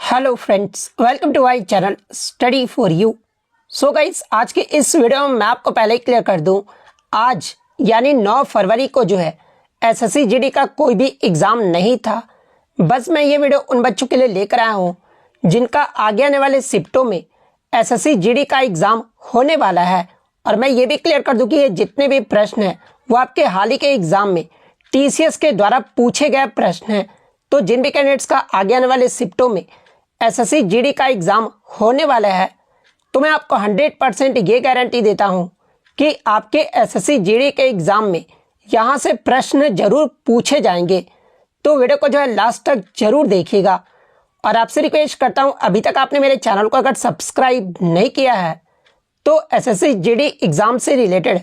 Hello friends, welcome to my channel study for you. So guys, आज के इस video में मैं आपको पहले ही क्लियर कर दूं, आज यानी 9 फरवरी को जो है एसएससी जीडी का कोई भी एग्ज़ाम नहीं था। बस मैं ये वीडियो उन बच्चों के लिए लेकर आया हूँ जिनका आगे आने वाले शिफ्टों में एसएससी जीडी का एग्ज़ाम होने वाला है। और मैं ये भी क्लियर कर दूँ कि ये जितने भी प्रश्न हैं वो आपके हाल ही के एग्ज़ाम में टीसीएस के द्वारा पूछे गए प्रश्न हैं। तो जिन भी कैंडिडेट्स का आगे आने वाले शिफ्टों में एसएससी जीडी का एग्ज़ाम होने वाला है, तो मैं आपको 100% ये गारंटी देता हूं कि आपके एसएससी जीडी के एग्ज़ाम में यहां से प्रश्न जरूर पूछे जाएंगे। तो वीडियो को जो है लास्ट तक जरूर देखिएगा। और आपसे रिक्वेस्ट करता हूं, अभी तक आपने मेरे चैनल को अगर सब्सक्राइब नहीं किया है तो एसएससी जीडी एग्ज़ाम से रिलेटेड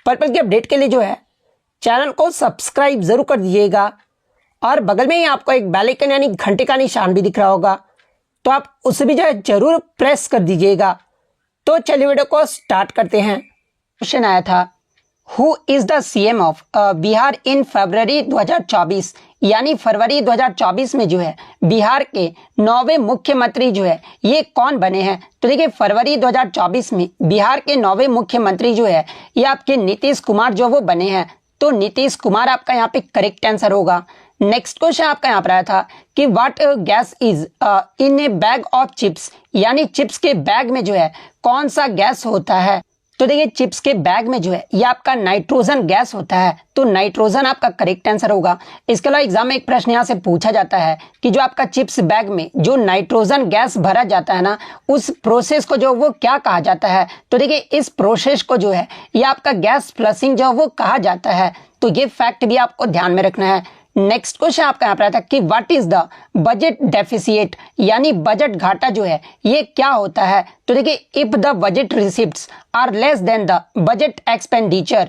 पल पल की अपडेट के लिए जो है चैनल को सब्सक्राइब जरूर कर दीजिएगा। और बगल में ही आपको एक बेल आइकन यानी घंटे का निशान भी दिख रहा होगा, तो आप उसे भी जो है जरूर प्रेस कर दीजिएगा। तो चलिए वीडियो को स्टार्ट करते हैं। क्वेश्चन आया था, who is the CM of Bihar in February 2024, यानी फरवरी 2024 में जो है बिहार के 9वें मुख्यमंत्री जो है ये कौन बने हैं। तो देखिए, फरवरी 2024 में बिहार के 9वें मुख्यमंत्री जो है ये आपके नीतीश कुमार जो वो बने हैं। तो नीतीश कुमार आपका यहाँ पे करेक्ट आंसर होगा। नेक्स्ट क्वेश्चन आपका यहाँ पर आया था कि what gas is in A bag of chips, यानी चिप्स के बैग में जो है कौन सा गैस होता है। तो देखिए, चिप्स के बैग में जो है ये आपका नाइट्रोजन गैस होता है। तो नाइट्रोजन आपका करेक्ट आंसर होगा। इसके अलावा एग्जाम में एक प्रश्न यहाँ से पूछा जाता है कि जो आपका चिप्स बैग में जो नाइट्रोजन गैस भरा जाता है ना, उस प्रोसेस को जो वो क्या कहा जाता है। तो देखिए, इस प्रोसेस को जो है ये आपका गैस फ्लशिंग जो वो कहा जाता है। तो ये फैक्ट भी आपको ध्यान में रखना है। नेक्स्ट क्वेश्चन आपका यहाँ पर आता है कि what is the budget deficit, यानी बजट घाटा जो है ये क्या होता है। तो देखिए, if the budget receipts are less than the budget expenditure,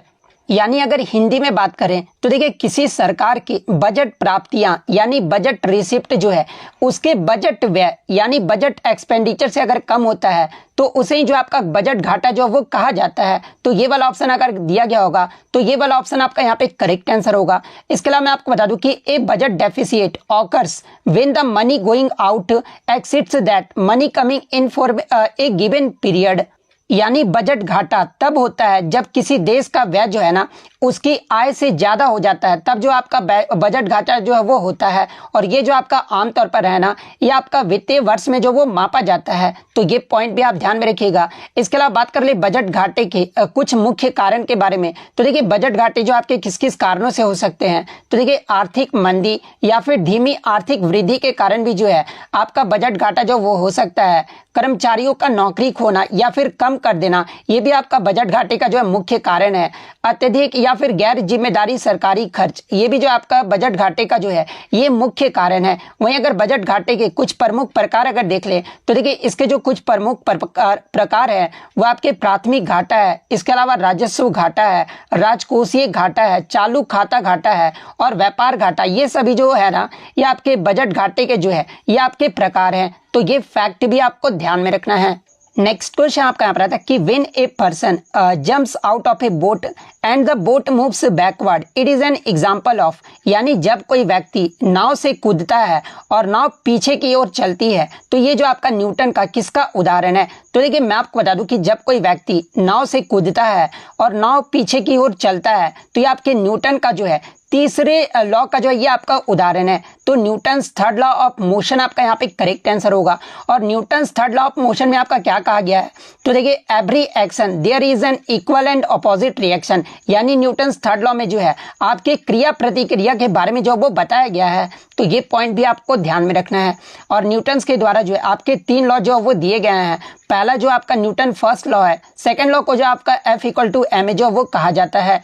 यानी अगर हिंदी में बात करें तो देखिए, किसी सरकार की बजट प्राप्तियां यानी बजट रिसिप्ट जो है उसके बजट व्यय यानी बजट एक्सपेंडिचर से अगर कम होता है तो उसे ही जो आपका बजट घाटा जो वो कहा जाता है। तो ये वाला ऑप्शन अगर दिया गया होगा तो ये वाला ऑप्शन आपका यहाँ पे करेक्ट आंसर होगा। इसके अलावा मैं आपको बता दूं कि a budget deficit occurs when the money going out exceeds that money coming in for a given period, यानी बजट घाटा तब होता है जब किसी देश का व्यय जो है ना उसकी आय से ज्यादा हो जाता है, तब जो आपका बजट घाटा जो है वो होता है। और ये जो आपका आमतौर पर है ना, ये आपका वित्तीय वर्ष में जो वो मापा जाता है। तो ये पॉइंट भी आप ध्यान में रखिएगा। इसके अलावा बात कर ले बजट घाटे के कुछ मुख्य कारण के बारे में। तो देखिए, बजट घाटे जो आपके किस किस कारणों से हो सकते हैं। तो देखिए, आर्थिक मंदी या फिर धीमी आर्थिक वृद्धि के कारण भी जो है आपका बजट घाटा जो वो हो सकता है। कर्मचारियों का नौकरी खोना या फिर कम कर देना, ये भी आपका बजट घाटे का जो है मुख्य कारण है। अत्यधिक या फिर गैर जिम्मेदारी सरकारी खर्च, ये भी जो आपका बजट घाटे का जो है ये मुख्य कारण है। वहीं अगर बजट घाटे के कुछ प्रमुख प्रकार अगर देख ले तो देखिए, इसके जो कुछ प्रमुख प्रकार है वो आपके प्राथमिक घाटा है, इसके अलावा राजस्व घाटा है, राजकोषीय घाटा है, चालू खाता घाटा है और व्यापार घाटा। ये सभी जो है ना ये आपके बजट घाटे के जो है ये आपके प्रकार हैं। तो ये फैक्ट भी आपको ध्यान में रखना है। नेक्स्ट क्वेश्चन आपका यहाँ पर आता है कि when a person jumps out of A boat and the boat moves backward it is an example of, यानी जब कोई व्यक्ति नाव से कूदता है और नाव पीछे की ओर चलती है तो ये जो आपका न्यूटन का किसका उदाहरण है। तो देखिए, मैं आपको बता दूं कि जब कोई व्यक्ति नाव से कूदता है और नाव पीछे की ओर चलता है तो ये आपके न्यूटन का जो है तीसरे लॉ का जो है ये आपका उदाहरण है। तो Newton's third law of motion आपका यहाँ पे करेक्ट आंसर होगा। और Newton's third law of motion में आपका क्या कहा गया है। तो देखिए, every action there is an equal and opposite reaction, यानी न्यूटन्स थर्ड लॉ में जो है आपके क्रिया प्रतिक्रिया के बारे में जो वो बताया गया है। तो ये पॉइंट भी आपको ध्यान में रखना है। और न्यूटन्स के द्वारा जो है आपके 3 लॉ जो वो दिए गए हैं। पहला जो आपका न्यूटन फर्स्ट लॉ है, सेकेंड लॉ को जो आपका F=ma जो वो कहा जाता है।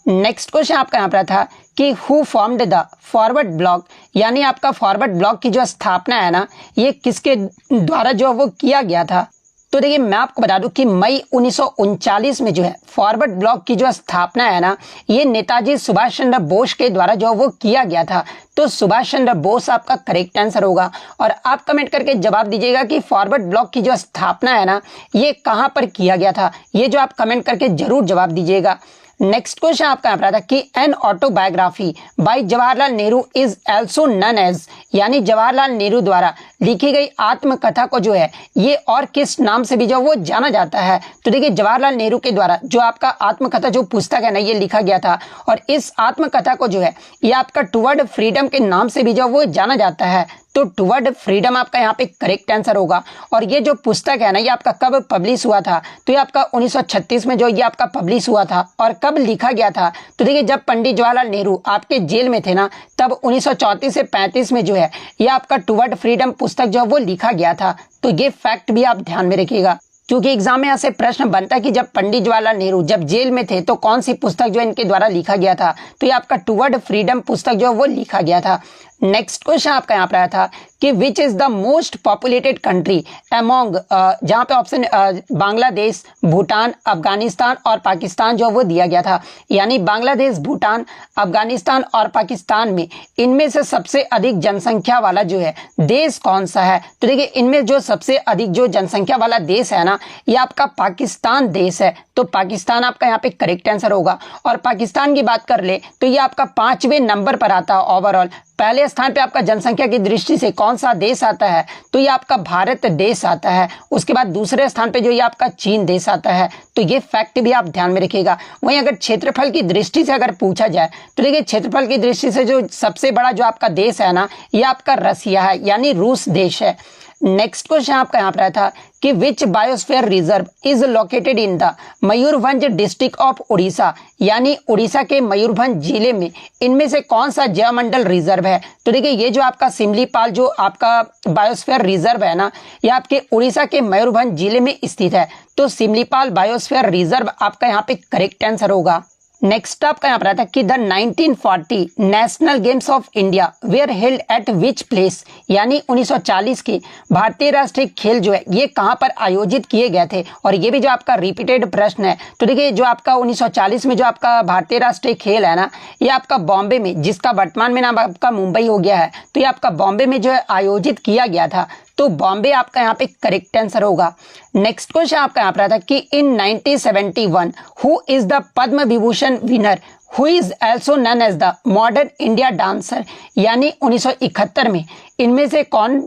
नेक्स्ट क्वेश्चन आपका यहाँ पर था कि who formed the forward block, यानी आपका फॉरवर्ड ब्लॉक की जो स्थापना है ना ये किसके द्वारा जो वो किया गया था। तो देखिए, मैं आपको बता दूं कि मई 1939 में जो है फॉरवर्ड ब्लॉक की जो स्थापना है ना ये नेताजी सुभाष चंद्र बोस के द्वारा जो वो किया गया था। तो सुभाष चंद्र बोस आपका करेक्ट आंसर होगा। और आप कमेंट करके जवाब दीजिएगा कि फॉरवर्ड ब्लॉक की जो स्थापना है ना ये कहां पर किया गया था। ये जो आप कमेंट करके जरूर जवाब दीजिएगा। नेक्स्ट क्वेश्चन आपका यहाँ पर आता है कि an autobiography by Jawaharlal Nehru is also known as, यानी जवाहरलाल नेहरू द्वारा लिखी गई आत्मकथा को जो है ये और किस नाम से भी जो वो जाना जाता है। तो देखिए जवाहरलाल नेहरू के द्वारा जो आपका आत्मकथा जो पुस्तक है ना ये लिखा गया था और इस आत्मकथा को जो है ये आपका टुवर्ड फ्रीडम के नाम से भी जो वो जाना जाता है। तो टुवर्ड फ्रीडम आपका यहाँ पे करेक्ट आंसर होगा। और ये जो पुस्तक है ना ये आपका कब पब्लिश हुआ था, तो ये आपका 1936 में जो ये आपका पब्लिश हुआ था। और कब लिखा गया था, तो देखिए जब पंडित जवाहरलाल नेहरू आपके जेल में थे ना तब 1934 से 35 में जो है ये आपका टुवर्ड फ्रीडम पुस्तक जो है वो लिखा गया था। तो ये फैक्ट भी आप ध्यान में रखिएगा, क्योंकि एग्जाम में ऐसे प्रश्न बनता है कि जब पंडित जवाहरलाल नेहरू जब जेल में थे तो कौन सी पुस्तक जो इनके द्वारा लिखा गया था, तो ये आपका टुवर्ड फ्रीडम पुस्तक जो है वो लिखा गया था। नेक्स्ट क्वेश्चन आपका यहाँ पर आया था कि which is the most populated country among, जहाँ पे ऑप्शन बांग्लादेश, भूटान, अफगानिस्तान और पाकिस्तान जो वो दिया गया था। यानी बांग्लादेश, भूटान, अफगानिस्तान और पाकिस्तान में इनमें से सबसे अधिक जनसंख्या वाला जो है देश कौन सा है। तो देखिए इनमें जो सबसे अधिक जो जनसंख्या वाला देश है ना ये आपका पाकिस्तान देश है। तो पाकिस्तान आपका यहाँ पे करेक्ट आंसर होगा। और पाकिस्तान की बात कर ले तो ये आपका 5वें नंबर पर आता है ओवरऑल। पहले स्थान पे आपका जनसंख्या की दृष्टि से कौन सा देश आता है, तो ये आपका भारत देश आता है। उसके बाद दूसरे स्थान पे जो ये आपका चीन देश आता है। तो ये फैक्ट भी आप ध्यान में रखिएगा। वहीं अगर क्षेत्रफल की दृष्टि से अगर पूछा जाए तो देखिए क्षेत्रफल की दृष्टि से जो सबसे बड़ा जो आपका देश है ना ये आपका रसिया है, यानी रूस देश है। नेक्स्ट क्वेश्चन आपका यहाँ पर था कि which biosphere reserve is located in the Mayurbhanj district of Orissa, यानी उड़ीसा के मयूरभंज जिले में इनमें से कौन सा जैवमंडल रिजर्व है। तो देखिए ये जो आपका सिमलीपाल जो आपका बायोस्फीयर रिजर्व है ना ये आपके उड़ीसा के मयूरभंज जिले में स्थित है। तो सिमलीपाल बायोस्फीयर रिजर्व आपका यहाँ पे करेक्ट आंसर होगा। नेक्स्ट आपका यहाँ पर आता है कि the 1940 national games of India where held at which place, यानी 1940 के भारतीय राष्ट्रीय खेल जो है ये कहाँ पर आयोजित किए गए थे। और ये भी जो आपका रिपीटेड प्रश्न है। तो देखिए जो आपका 1940 में जो आपका भारतीय राष्ट्रीय खेल है ना ये आपका बॉम्बे में, जिसका वर्तमान में नाम आपका मुंबई हो गया है, तो ये आपका बॉम्बे में जो है आयोजित किया गया था। तो बॉम्बे आपका यहाँ पे करेक्ट आंसर होगा। नेक्स्ट क्वेश्चन आपका यहाँ पर था कि in 1971 who is the Padma Vibhushan winner who is also known as the modern India dancer, यानी 1971 में इनमें से कौन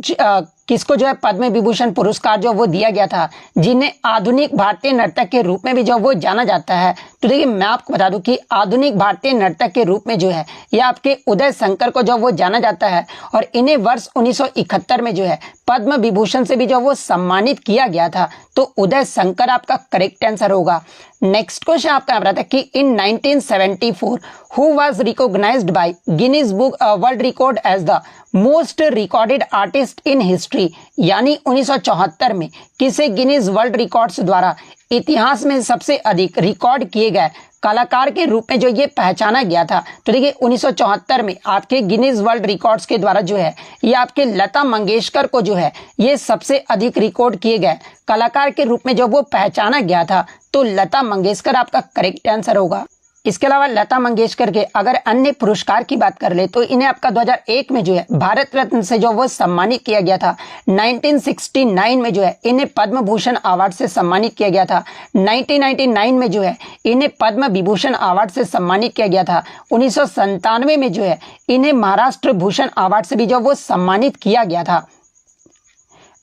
किसको जो है पद्म विभूषण पुरस्कार जो वो दिया गया था, जिन्हें आधुनिक भारतीय नर्तक के रूप में भी जो वो जाना जाता है। तो देखिए मैं आपको बता दूं कि आधुनिक भारतीय नर्तक के रूप में जो है ये आपके उदय शंकर को जो वो जाना जाता है। और इन्हें वर्ष 1971 में जो है पद्म विभूषण से भी जो वो सम्मानित किया गया था। तो उदय शंकर आपका करेक्ट आंसर होगा। नेक्स्ट क्वेश्चन आपका यहाँ पर था कि in 1974 who was recognised by Guinness book world record as the most recorded artist in history, यानी 1974 में किसे गिनीज वर्ल्ड रिकॉर्ड्स द्वारा इतिहास में सबसे अधिक रिकॉर्ड किए गए कलाकार के रूप में जो ये पहचाना गया था। तो देखिए 1974 में आपके गिनीज वर्ल्ड रिकॉर्ड्स के द्वारा जो है ये आपके लता मंगेशकर को जो है ये सबसे अधिक रिकॉर्ड किए गए कलाकार के रूप में जो वो पहचाना गया था। तो लता मंगेशकर आपका करेक्ट आंसर होगा। इसके अलावा लता मंगेशकर के अगर अन्य पुरस्कार की बात कर ले तो इन्हें आपका 2001 में जो है भारत रत्न से जो वो सम्मानित किया गया था। 1969 में जो है इन्हें पद्म भूषण अवार्ड से सम्मानित किया गया था। 1999 में जो है इन्हें पद्म विभूषण अवार्ड से सम्मानित किया गया था। 1997 में जो है इन्हें महाराष्ट्र भूषण अवार्ड से भी जो वो सम्मानित किया गया था।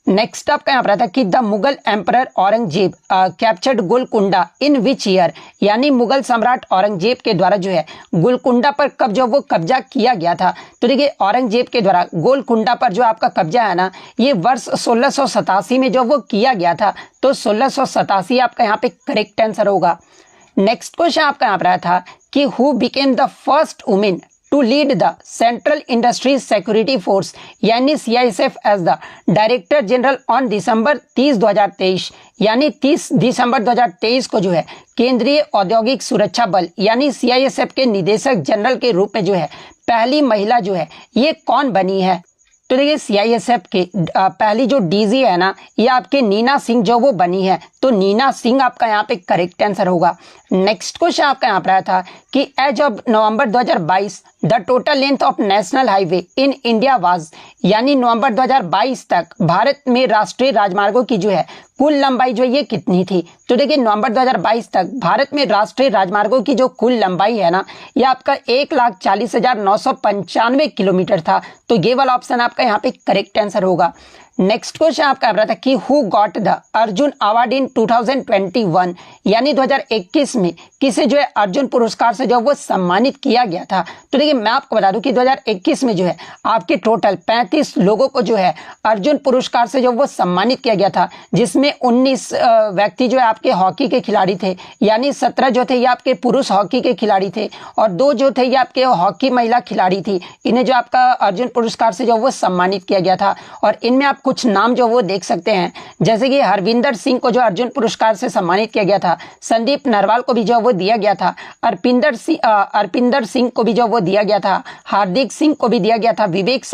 नेक्स्ट आपका यहाँ पर था कि the Mughal emperor Aurangzeb captured Golconda in which year, यानी मुगल सम्राट औरंगजेब के द्वारा जो है गोलकुंडा पर कब जो वो कब्जा किया गया था। तो देखिए औरंगजेब के द्वारा गोलकुंडा पर जो आपका कब्जा है ना ये वर्ष 1687 में जो वो किया गया था। तो 1687 आपका यहाँ पे करेक्ट आंसर होगा। नेक्स्ट क्वेश्चन आपका यहाँ पर था कि who became the first women to lead the central industries security force, यानी CISF as the director general on December 30, 2023, यानी 30 दिसंबर 2023 को जो है केंद्रीय औद्योगिक सुरक्षा बल यानी CISF के निदेशक जनरल के रूप में जो है पहली महिला जो है ये कौन बनी है। तो देखिए CISF के पहली जो DG है ना ये आपके नीना सिंह जो वो बनी है। तो नीना सिंह आपका यहाँ पे करेक्ट आंसर होगा। नेक्स्ट क्वेश्चन आपका यहाँ पर आया था कि as of November 2022 the total length of national highway in India was, यानी नवंबर 2022 तक भारत में राष्ट्रीय राजमार्गों की जो है कुल लंबाई जो ये कितनी थी? तो देखिए नवंबर 2022 तक भारत में राष्ट्रीय राजमार्गों की जो कुल लंबाई है ना, ये आपका 1,40,995 किलोमीटर था। तो ये वाला ऑप्शन आपका यहाँ पे करेक्ट आंसर होगा। नेक्स्ट क्वेश्चन आपका रहा था कि who got the Arjun award in 2021, यानी 2021 में किसे जो है अर्जुन पुरस्कार से जो वो सम्मानित किया गया था। तो देखिए मैं आपको बता दूं कि 2021 में जो है आपके टोटल 35 लोगों को जो है अर्जुन पुरस्कार से जो वो सम्मानित किया गया था, जिसमें 19 व्यक्ति जो है आपके हॉकी के खिलाड़ी थे, यानी 17 जो थे ये आपके पुरुष हॉकी के खिलाड़ी थे और 2 जो थे ये आपके हॉकी महिला खिलाड़ी थी। इन्हें जो आपका अर्जुन पुरस्कार से जो वो सम्मानित किया गया था। और इनमें आप कुछ नाम जो वो देख सकते हैं, जैसे कि हरविंदर सिंह को जो अर्जुन पुरस्कार से सम्मानित किया गया था, संदीप नरवाल को भी जो वो दिया गया था, अर्पिंदर सिंह को भी जो वो दिया गया था, हार्दिक सिंह को भी दिया गया था, विवेक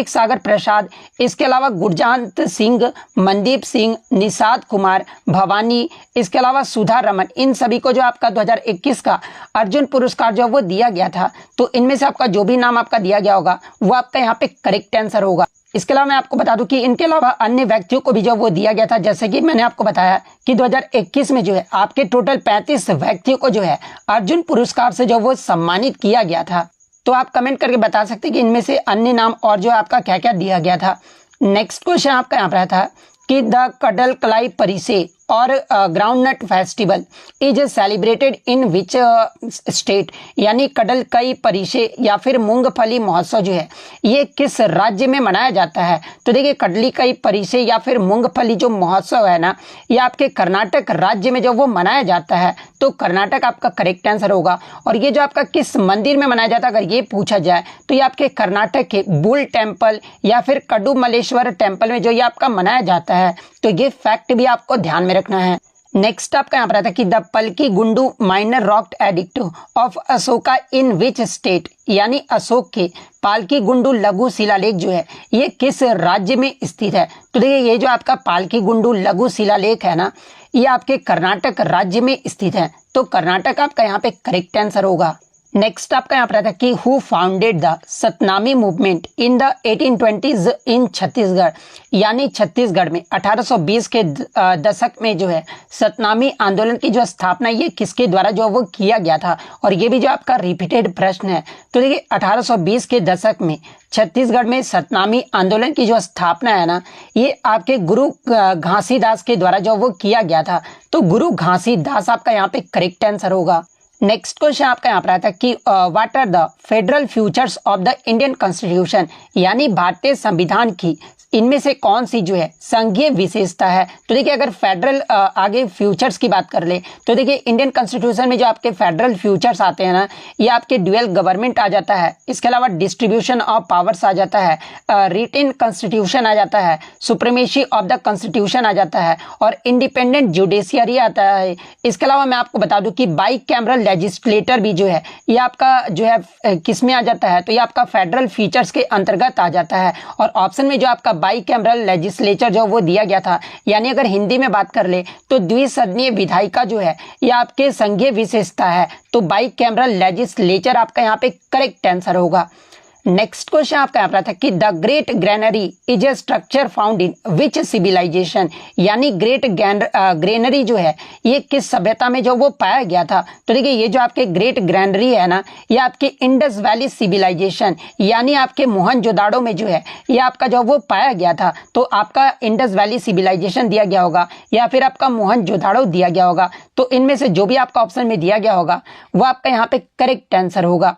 सागर प्रसाद, इसके अलावा गुरजांत सिंह, मनदीप सिंह, निषाद कुमार, भवानी, इसके अलावा सुधा रमन, इन सभी को जो आपका 2021 का अर्जुन पुरस्कार जो वो दिया गया था। तो इनमें से आपका जो भी नाम आपका दिया गया होगा वो आपका यहाँ पे करेक्ट आंसर होगा। इसके अलावा मैं आपको बता दूं कि इनके अलावा अन्य व्यक्तियों को भी जो वो दिया गया था, जैसे कि मैंने आपको बताया कि 2021 में जो है आपके टोटल 35 व्यक्तियों को जो है अर्जुन पुरस्कार से जो वो सम्मानित किया गया था। तो आप कमेंट करके बता सकते हैं कि इनमें से अन्य नाम और जो आपका क्या क्या दिया गया था। नेक्स्ट क्वेश्चन आपका यहाँ पर था कि द कडलकलाई परिसे और groundnut festival is celebrated in which state, यानी कडलकई परिसे या फिर मूंगफली महोत्सव जो है ये किस राज्य में मनाया जाता है? तो देखिए कडलीकई परिसे या फिर मूंगफली जो महोत्सव है ना, ये आपके कर्नाटक राज्य में जो वो मनाया जाता है। तो कर्नाटक आपका करेक्ट आंसर होगा। और ये जो आपका किस मंदिर में मनाया जाता है अगर ये पूछा जाए तो ये आपके कर्नाटक के बुल टेम्पल या फिर कड्डूमलेश्वर टेम्पल में जो ये आपका मनाया जाता है। तो ये फैक्ट भी आपको ध्यान में रखना है। नेक्स्ट आपका यहाँ पर आता है कि the Palki Gundu minor rock edict of Ashoka in which state, यानी अशोक के पालकी गुंडू लघु शिलालेख जो है ये किस राज्य में स्थित है? तो देखिए ये जो आपका पालकी गुंडू लघु शिलालेख है ना, ये आपके कर्नाटक राज्य में स्थित है। तो कर्नाटक आपका यहाँ पे करेक्ट आंसर होगा। नेक्स्ट आपका यहाँ पर आता है कि who founded the Satnami movement in the 1820s इन छत्तीसगढ़, यानी छत्तीसगढ़ में 1820 के दशक में जो है सतनामी आंदोलन की जो स्थापना ये किसके द्वारा जो वो किया गया था? और ये भी जो आपका रिपीटेड प्रश्न है। तो देखिए 1820 के दशक में छत्तीसगढ़ में सतनामी आंदोलन की जो स्थापना है ना, ये आपके गुरु घासीदास के द्वारा जो वो किया गया था। तो गुरु घासीदास आपका यहाँ पे करेक्ट आंसर होगा। नेक्स्ट क्वेश्चन आपका यहाँ पर आता है कि what are the federal features of the Indian constitution, यानी भारतीय संविधान की इनमें से कौन सी जो है संघीय विशेषता है? तो देखिए अगर फेडरल आगे फ्यूचर्स की बात कर ले तो देखिए इंडियन कॉन्स्टिट्यूशन में जो आपके फेडरल फ्यूचर्स आते हैं ना, ये आपके ड्यूअल गवर्नमेंट आ जाता है, इसके अलावा डिस्ट्रीब्यूशन ऑफ पावर्स आ जाता है, रिटेन कॉन्स्टिट्यूशन आ जाता है, सुप्रीमेसी ऑफ द कॉन्स्टिट्यूशन आ जाता है और इंडिपेंडेंट जुडिशियरी आता है। इसके अलावा मैं आपको बता दूं कि बाई कैमरल लेजिस्लेटर भी जो है ये आपका जो है किस में आ जाता है? तो ये आपका फेडरल फीचर्स के अंतर्गत आ जाता है। और ऑप्शन में जो आपका बाई कैमरल लेजिस्लेचर जो वो दिया गया था, यानी अगर हिंदी में बात कर ले तो द्विसदनीय विधायिका जो है ये आपके संघीय विशेषता है। तो बाई कैमरल लेजिस्लेचर आपका यहाँ पे करेक्ट आंसर होगा। नेक्स्ट क्वेश्चन आपका यहाँ पर था कि the great granary is a structure found in which civilisation, यानी ग्रेट ग्रेनरी जो है ये किस सभ्यता में जो वो पाया गया था? तो देखिए ये जो आपके ग्रेट ग्रेनरी है ना, ये आपके इंडस वैली सिविलाइजेशन यानी आपके मोहनजोदाड़ो में जो है ये आपका जो वो पाया गया था। तो आपका इंडस वैली सिविलाइजेशन दिया गया होगा या फिर आपका मोहनजोदाड़ो दिया गया होगा। तो इनमें से जो भी आपका ऑप्शन में दिया गया होगा वो आपका यहाँ पे करेक्ट आंसर होगा।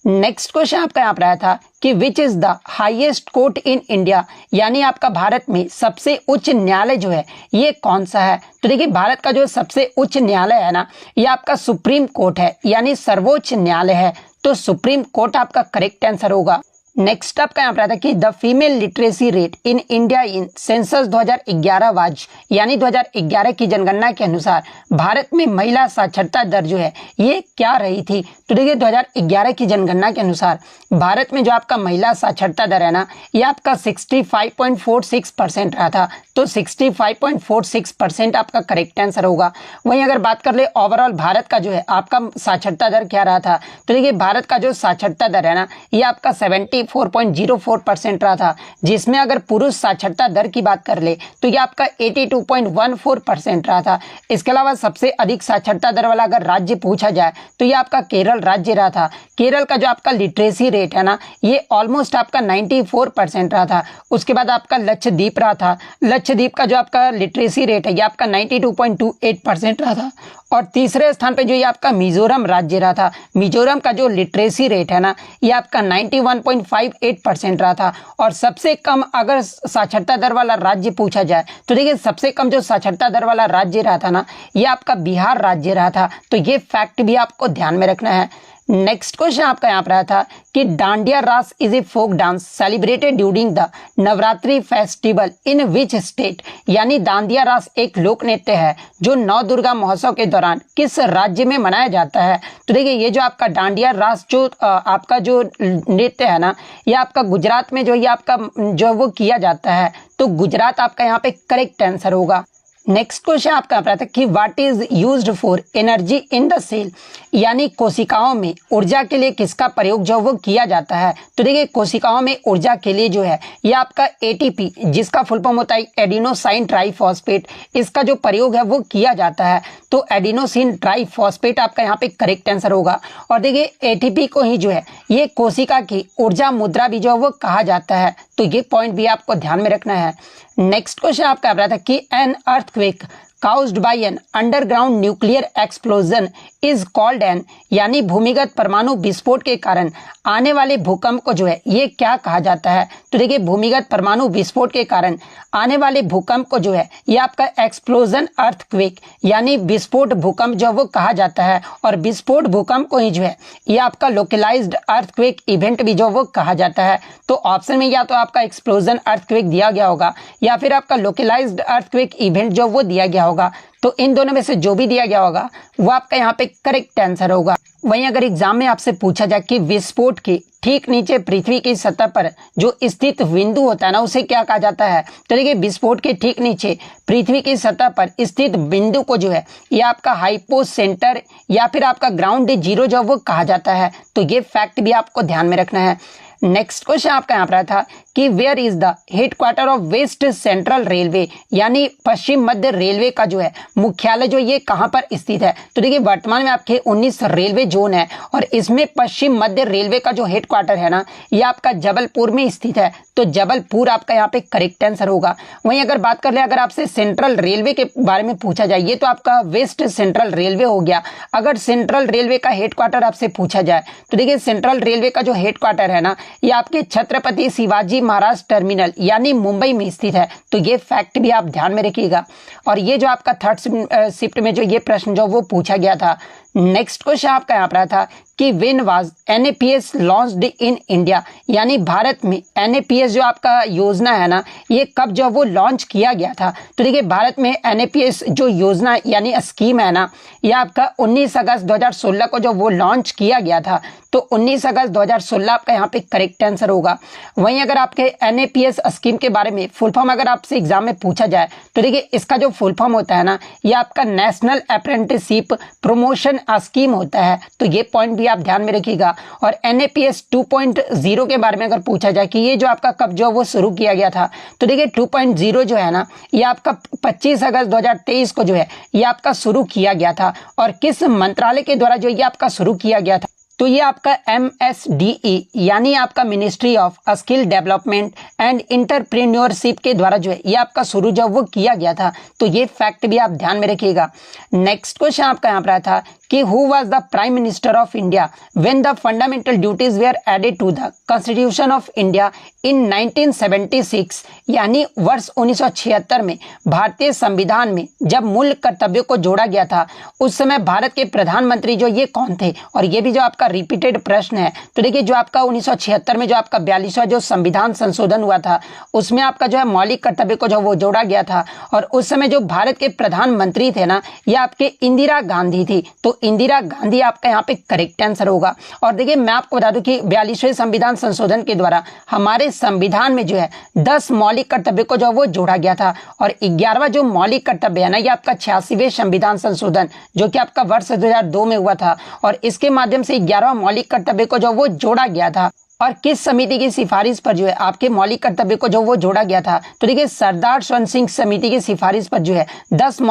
नेक्स्ट क्वेश्चन आपका यहाँ पर आया था कि which is the highest court in India, यानी आपका भारत में सबसे उच्च न्यायालय जो है ये कौन सा है? तो देखिए भारत का जो सबसे उच्च न्यायालय है ना, ये आपका सुप्रीम कोर्ट है, यानी सर्वोच्च न्यायालय है। तो सुप्रीम कोर्ट आपका करेक्ट आंसर होगा। नेक्स्ट आपका यहाँ पर आता है कि the female literacy rate in India in census 2011 was, यानी 2011 की जनगणना के अनुसार भारत में महिला साक्षरता दर जो है ये क्या रही थी? तो देखिए 2011 की जनगणना के अनुसार भारत में जो आपका महिला साक्षरता दर है ना, ये आपका 65.46% रहा था। तो 65.46% आपका करेक्ट आंसर होगा। वहीं अगर बात कर ले ओवरऑल भारत का जो है आपका साक्षरता दर क्या रहा था? तो देखिए भारत का जो साक्षरता दर है ना, ये आपका 70 74.04% रहा था, जिसमें अगर पुरुष साक्षरता दर की बात कर ले तो ये आपका 82.14% रहा था। इसके अलावा सबसे अधिक साक्षरता दर वाला अगर राज्य पूछा जाए तो ये आपका केरल राज्य रहा था। केरल का जो आपका लिटरेसी रेट है ना, ये ऑलमोस्ट आपका 94% रहा था। उसके बाद आपका लक्षद्वीप रहा था। लक्षद्वीप का जो आपका लिटरेसी रेट है ये आपका 92.28% रहा था। और तीसरे स्थान पे जो ये आपका मिजोरम राज्य रहा था। मिजोरम का जो लिटरेसी रेट है ना, ये आपका 91.58% रहा था। और सबसे कम अगर साक्षरता दर वाला राज्य पूछा जाए तो देखिए सबसे कम जो साक्षरता दर वाला राज्य रहा था ना, ये आपका बिहार राज्य रहा था। तो ये फैक्ट भी आपको ध्यान में रखना है। नेक्स्ट क्वेश्चन आपका यहाँ पर आया था कि Dandiya Raas is a folk dance celebrated during the Navratri festival in which state. यानी डांडिया रास एक लोक नृत्य है जो नव दुर्गा महोत्सव के दौरान किस राज्य में मनाया जाता है। तो देखिए ये जो आपका डांडिया रास जो आपका जो नृत्य है ना, ये आपका गुजरात में जो ये आपका जो वो किया जाता है। तो गुजरात आपका यहाँ पे करेक्ट आंसर होगा। नेक्स्ट क्वेश्चन आपका आता है कि what is used for energy in the cell. यानी कोशिकाओं में ऊर्जा के लिए किसका प्रयोग जो वो किया जाता है। तो देखिए कोशिकाओं में ऊर्जा के लिए जो है ये आपका एटीपी, जिसका फुल फॉर्म होता है एडिनोसाइन ट्राइफॉस्फेट, इसका जो प्रयोग है वो किया जाता है। तो एडिनोसिन ट्राइफॉस्फेट आपका यहाँ पे करेक्ट आंसर होगा। और देखिए एटीपी को ही जो है ये कोशिका की ऊर्जा मुद्रा भी जो है वो कहा जाता है। तो ये पॉइंट भी आपको ध्यान में रखना है। नेक्स्ट क्वेश्चन आपका आ रहा था कि an earthquake caused by an underground nuclear explosion is called an, यानी भूमिगत परमाणु विस्फोट के कारण आने वाले भूकंप को जो है ये क्या कहा जाता है। तो देखिए भूमिगत परमाणु विस्फोट के कारण आने वाले भूकंप को जो है ये आपका एक्सप्लोजन अर्थक्वेक यानी विस्फोट भूकंप जो वो कहा जाता है। और विस्फोट भूकंप को ही जो है ये आपका लोकलाइज्ड अर्थक्वेक इवेंट भी जो वो कहा जाता है। तो ऑप्शन में या तो आपका एक्सप्लोजन अर्थक्वेक दिया गया होगा या फिर आपका लोकलाइज्ड अर्थक्वेक इवेंट जो वो दिया गया होगा। तो इन दोनों में से जो भी दिया गया होगा वो आपका यहाँ पे करेक्ट आंसर होगा। वहीं अगर एग्जाम में आपसे पूछा जाए कि विस्फोट के ठीक नीचे पृथ्वी की सतह पर जो स्थित बिंदु होता है ना, उसे क्या कहा जाता है। तो देखिए विस्फोट के ठीक नीचे पृथ्वी की सतह पर स्थित बिंदु को जो है ये आपका हाइपो सेंटर या फिर आपका ग्राउंड जीरो जो वो कहा जाता है। तो ये फैक्ट भी आपको ध्यान में रखना है। नेक्स्ट क्वेश्चन आपका यहाँ पर था कि where is the headquarter of west central railway, यानी पश्चिम मध्य रेलवे का जो है मुख्यालय जो ये कहाँ पर स्थित है। तो देखिए वर्तमान में आपके 19 रेलवे जोन है और इसमें पश्चिम मध्य रेलवे का जो हेडक्वार्टर है ना, ये आपका जबलपुर में स्थित है। तो जबलपुर आपका यहाँ पे करेक्ट आंसर होगा। वहीं अगर बात कर ले अगर आपसे सेंट्रल रेलवे के बारे में पूछा जाए, ये तो आपका वेस्ट सेंट्रल रेलवे हो गया। अगर सेंट्रल रेलवे का हेडक्वार्टर आपसे पूछा जाए तो देखिए सेंट्रल रेलवे का जो हेडक्वार्टर है ना, ये आपके छत्रपति शिवाजी महाराज टर्मिनल यानी मुंबई में स्थित है। तो ये फैक्ट भी आप ध्यान में रखिएगा। और ये जो आपका थर्ड शिफ्ट में जो ये प्रश्न जो वो पूछा गया था। नेक्स्ट क्वेश्चन आपका यहाँ पर था कि when was NAPS launched in India, यानी भारत में NAPS जो आपका योजना है ना, ये कब जो वो लॉन्च किया गया था। तो देखिए भारत में NAPS जो योजना यानी स्कीम है ना, ये आपका 19 अगस्त 2016 को जो वो लॉन्च किया गया था। तो 19 अगस्त 2016 आपका यहाँ पे करेक्ट आंसर होगा। वहीं अगर आपके NAPS स्कीम के बारे में फुल फॉर्म अगर आपसे एग्जाम में पूछा जाए तो देखिए इसका जो फुल फॉर्म होता है ना, ये आपका नेशनल अप्रेंटिसशिप प्रमोशन स्कीम होता है। तो ये पॉइंट भी आप ध्यान में रखिएगा। और NAPS 2.0 के बारे में अगर पूछा जाए कि ये जो आपका कब जो वो शुरू किया गया था, तो देखिए 2.0 जो है ना, ये आपका 25 अगस्त 2023 को जो है ये आपका शुरू किया गया था। और किस मंत्रालय के द्वारा जो ये आपका शुरू किया गया था, तो ये आपका MSDE यानी आपका ministry of skill development and entrepreneurship के द्वारा जो है ये आपका शुरू जब वो किया गया था। तो ये फैक्ट भी आप ध्यान में रखिएगा। नेक्स्ट क्वेश्चन आपका यहाँ पर था कि who was the prime minister of India when the fundamental duties were added to the constitution of India in 1976, यानी वर्ष 1976 में भारतीय संविधान में जब मूल कर्तव्यों को जोड़ा गया था, उस समय भारत के प्रधानमंत्री जो ये कौन थे। और ये भी जो आपका रिपीटेड प्रश्न है। तो देखिए जो आपका 1976 में जो आपका 42वां जो संविधान संशोधन हुआ था, उसमें आपका जो है मौलिक कर्तव्य को जो वो जोड़ा गया था। और उस समय जो भारत के प्रधानमंत्री थे ना, ये आपके इंदिरा गांधी थी। तो इंदिरा गांधी आपका यहाँ पे करेक्ट आंसर होगा। और देखिए मैं आपको बता दूं कि 42वें संविधान संशोधन के द्वारा हमारे संविधान में जो है 10 मौलिक कर्तव्य को जो वो जोड़ा गया था। और 11वां जो मौलिक कर्तव्य है ना, ये आपका 86वें संविधान संशोधन जो कि आपका वर्ष 2002 में हुआ था। और इसके माध्यम से 11वां मौलिक कर्तव्य को जो वो जोड़ा गया था। और किस समिति की सिफारिश पर जो है आपके मौलिक कर्तव्य को जो वो जोड़ा गया था? तो देखिए सरदार स्वर्ण सिंह समिति की सिफारिश पर जो है 8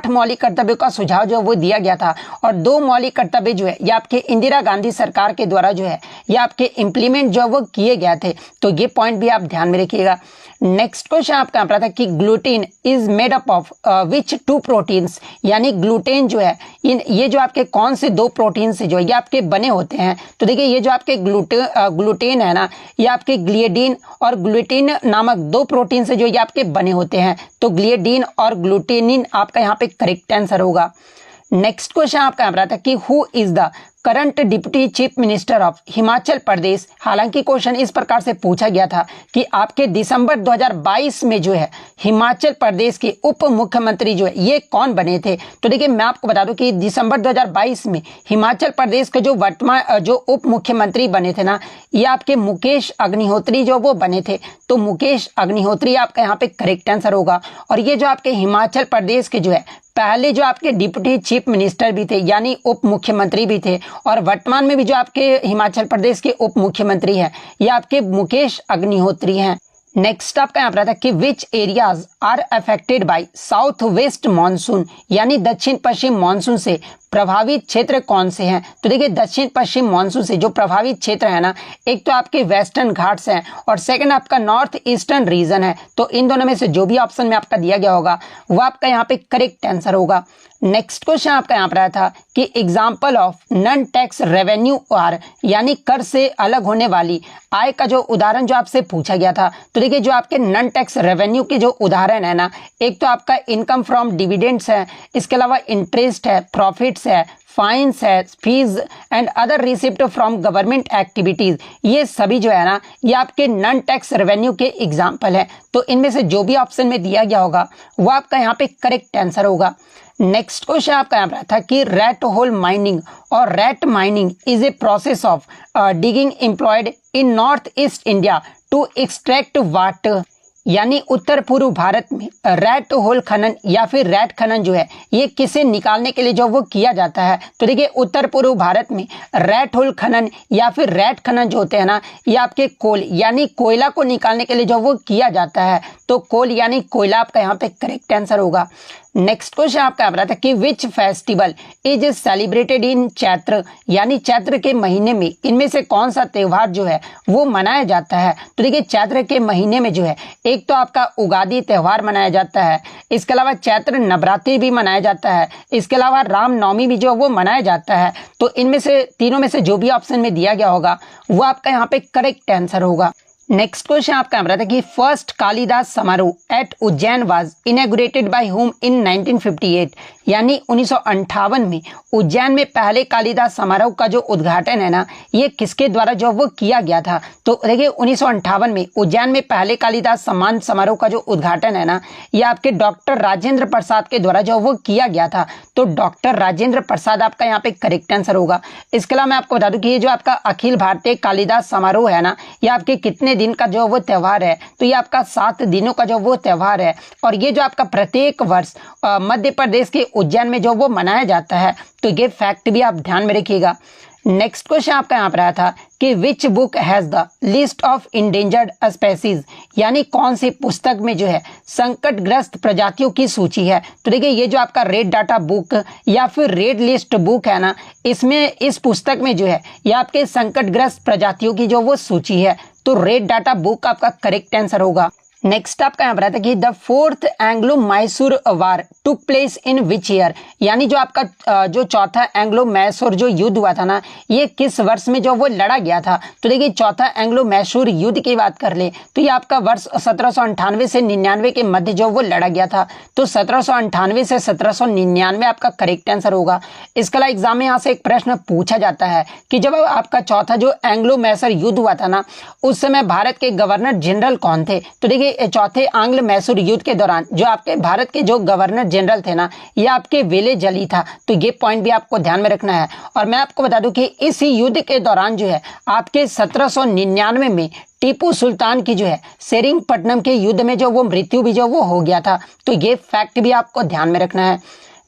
मौलिक कर्तव्यों का सुझाव जो वो दिया गया था और 2 मौलिक कर्तव्य जो है ये आपके इंदिरा गांधी सरकार के द्वारा जो है ये आपके इम्प्लीमेंट जो वो किए गए थे। तो ये पॉइंट भी आप ध्यान में रखिएगा। नेक्स्ट क्वेश्चन आपका यहाँ पर था कि gluten is made up of which 2 proteins, यानी ग्लूटेन जो है ये जो आपके कौन से 2 प्रोटीन से जो है ये आपके बने होते हैं? तो देखिए ये जो आपके ग्लूटेन है ना ये आपके ग्लिएडिन और ग्लूटेन नामक 2 प्रोटीन से जो ये आपके बने होते हैं। तो ग्लिएडिन और ग्लूटेनिन आपका यहाँ पे करेक्ट आंसर होगा। नेक्स्ट क्वेश्चन आपका यहाँ पर आता है कि who is the current deputy chief minister of Himachal Pradesh. हालांकि क्वेश्चन इस प्रकार से पूछा गया था कि आपके दिसंबर 2022 में जो है हिमाचल प्रदेश के उप मुख्यमंत्री जो है ये कौन बने थे? तो देखिए मैं आपको बता दूं कि दिसंबर 2022 में हिमाचल प्रदेश के जो वर्तमान जो उप मुख्यमंत्री बने थे ना ये आपके मुकेश अग्निहोत्री जो वो बने थे। तो मुकेश अग्निहोत्री आपका यहाँ पे करेक्ट आंसर होगा। और ये जो आपके हिमाचल प्रदेश के जो है पहले जो आपके डिप्टी चीफ मिनिस्टर भी थे यानी उप मुख्यमंत्री भी थे और वर्तमान में भी जो आपके हिमाचल प्रदेश के उप मुख्यमंत्री हैं ये आपके मुकेश अग्निहोत्री हैं। नेक्स्ट आपका यहाँ पर था कि which areas are affected by south west monsoon, यानी दक्षिण पश्चिम मानसून से प्रभावित क्षेत्र कौन से हैं? तो देखिए दक्षिण पश्चिम मानसून से जो प्रभावित क्षेत्र है ना एक तो आपके वेस्टर्न घाट्स हैं और सेकंड आपका नॉर्थ ईस्टर्न रीजन है। तो इन दोनों में से जो भी ऑप्शन में आपका दिया गया होगा वो आपका यहाँ पे करेक्ट आंसर होगा। नेक्स्ट क्वेश्चन आपका यहाँ पर आया था कि example of non tax revenue are, यानी कर से अलग होने वाली आय का जो उदाहरण जो आपसे पूछा गया था। तो देखिए जो आपके नॉन टैक्स रेवेन्यू के जो उदाहरण है ना एक तो आपका इनकम फ्रॉम डिविडेंड्स है, इसके अलावा इंटरेस्ट है, प्रॉफिट्स है, फाइन्स है, fees and other receipt from government activities, ये सभी जो है ना ये आपके नॉन टैक्स रेवेन्यू के एग्जाम्पल है। तो इनमें से जो भी ऑप्शन में दिया गया होगा वो आपका यहाँ पे करेक्ट आंसर होगा। नेक्स्ट क्वेश्चन आपका यहाँ पर था कि रैट होल माइनिंग और rat mining is a process of digging employed in north east India to extract water, यानी उत्तर पूर्व भारत में रैट होल खनन या फिर रैट खनन जो है ये किसे निकालने के लिए जो वो किया जाता है? तो देखिए उत्तर पूर्व भारत में रैट होल खनन या फिर रैट खनन जो होते हैं ना ये आपके कोल यानी कोयला को निकालने के लिए जो वो किया जाता है। तो कोल यानी कोयला आपका यहाँ पे करेक्ट आंसर होगा। नेक्स्ट क्वेश्चन आपका बता था कि which festival is celebrated in Chaitra, यानी चैत्र के महीने में इनमें से कौन सा त्यौहार जो है वो मनाया जाता है? तो देखिए चैत्र के महीने में जो है एक तो आपका उगादी त्यौहार मनाया जाता है, इसके अलावा चैत्र नवरात्रि भी मनाया जाता है, इसके अलावा रामनवमी भी जो वो मनाया जाता है। तो इनमें से तीनों में से जो भी ऑप्शन में दिया गया होगा वो आपका यहाँ पे करेक्ट आंसर होगा। नेक्स्ट क्वेश्चन आपका यहाँ था कि first Kalidas Samaroh at Ujjain was inaugurated by whom in 1958, यानी 1958 में उज्जैन में पहले कालिदास समारोह का जो उद्घाटन है ना ये किसके द्वारा जो वो किया गया था? तो देखिए 1958 में उज्जैन में पहले कालिदास सम्मान समारोह का जो उद्घाटन है ना ये आपके डॉक्टर राजेंद्र प्रसाद के द्वारा जो वो किया गया था। तो डॉक्टर राजेंद्र प्रसाद आपका यहाँ पे करेक्ट आंसर होगा। इसके अलावा मैं आपको बता दूं कि ये जो आपका अखिल भारतीय कालिदास समारोह है ना ये आपके कितने दिन का जो वो त्यौहार है? तो ये आपका 7 दिनों का जो वो त्यौहार है और ये जो आपका प्रत्येक वर्ष मध्य प्रदेश के उज्जैन में जो वो मनाया जाता है। तो ये फैक्ट भी आप ध्यान में रखिएगा। नेक्स्ट क्वेश्चन आपका यहाँ पर आया था कि which book has the list of endangered species, यानी कौन सी पुस्तक में जो है संकटग्रस्त प्रजातियों की सूची है? तो देखिए ये जो आपका रेड डाटा बुक या फिर रेड लिस्ट बुक है ना इसमें इस पुस्तक में जो है ये आपके संकटग्रस्त प्रजातियों की जो वो सूची है। तो रेड डाटा बुक आपका करेक्ट आंसर होगा। नेक्स्ट आपका यहाँ पर आता है कि the 4th Anglo Mysore war took place in which year, यानी जो आपका जो चौथा एंग्लो मैसूर जो युद्ध हुआ था ना ये किस वर्ष में जो वो लड़ा गया था? तो देखिए चौथा एंग्लो मैसूर युद्ध की बात कर ले तो ये आपका वर्ष 1798 से 99 के मध्य जो वो लड़ा गया था। तो 1798 से 1799 आपका करेक्ट आंसर होगा। इसके अलावा एग्जाम में यहाँ से एक प्रश्न पूछा जाता है कि जब आपका चौथा जो एंग्लो मैसूर युद्ध हुआ था ना उस समय भारत के गवर्नर जनरल कौन थे? तो देखिए चौथे आंग्ल मैसूर युद्ध के दौरान जो आपके भारत के जो गवर्नर जनरल थे ना ये आपके वेले जली था। तो ये पॉइंट भी आपको ध्यान में रखना है। और मैं आपको बता दूं कि इस युद्ध के दौरान जो है आपके 1799 में टीपू सुल्तान की जो है सेरिंगपट्टनम के युद्ध में जो वो मृत्यु भी जो वो हो गया था। तो ये फैक्ट भी आपको ध्यान में रखना है।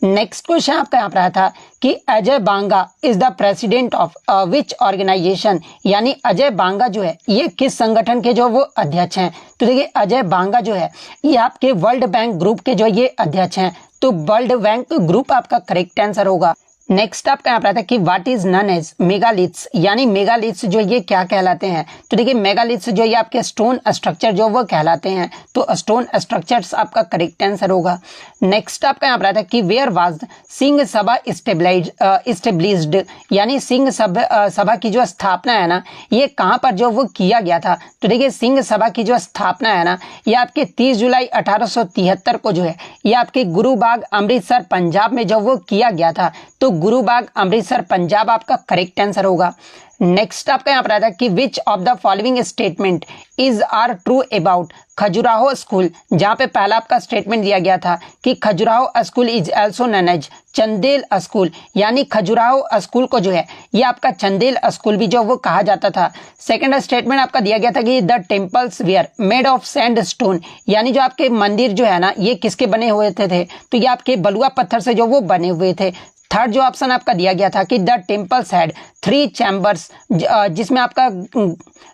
नेक्स्ट क्वेश्चन आपका यहाँ पर आया था कि Ajay Banga is the president of which organization, यानी अजय बांगा जो है ये किस संगठन के जो वो अध्यक्ष हैं। तो देखिए अजय बांगा जो है ये आपके वर्ल्ड बैंक ग्रुप के जो ये अध्यक्ष हैं, तो वर्ल्ड बैंक ग्रुप आपका करेक्ट आंसर होगा। नेक्स्ट आपका यहाँ पर आता है कि what is known as megaliths, यानी मेगालिथ्स जो ये क्या कहलाते हैं। तो देखिए मेगालिथ्स जो ये आपके स्टोन स्ट्रक्चर जो वो कहलाते हैं, तो स्टोन स्ट्रक्चर्स आपका करेक्ट आंसर होगा। नेक्स्ट आपका यहाँ पर आता है कि where was Singh Sabha established, यानी सिंह सभा की जो स्थापना है ना ये कहाँ पर जो वो किया गया था। तो देखिए सिंह सभा की जो स्थापना है ना ये आपके 30 जुलाई 1873 को जो है ये आपके गुरुबाग अमृतसर पंजाब में जो वो किया गया था, तो गुरुबाग अमृतसर पंजाब आपका करेक्ट आंसर होगा। नेक्स्ट आपका यहाँ पर आता है कि which of the following statement is are true about Khajuraho school, जहाँ पे पहला आपका स्टेटमेंट दिया गया था कि Khajuraho school is also known as Chandel school, यानी खजुराहो स्कूल को जो है ये आपका चंदेल स्कूल भी जो वो कहा जाता था। सेकंड स्टेटमेंट आपका दिया गया था कि the temples were made of sand stone, यानी जो आपके मंदिर जो है ना ये किसके बने हुए थे, तो ये आपके बलुआ पत्थर से जो वो बने हुए थे। थर्ड जो ऑप्शन आपका दिया गया था कि द टेम्पल्स हैड 3 चैम्बर्स, जिसमें आपका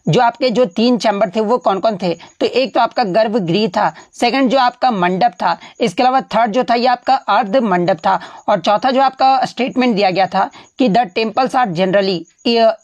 जो आपके जो 3 चैम्बर थे वो कौन कौन थे, तो एक तो आपका गर्भगृह था, सेकंड जो आपका मंडप था, इसके अलावा थर्ड जो था ये आपका अर्ध मंडप था, और चौथा जो आपका स्टेटमेंट दिया गया था कि the temples are generally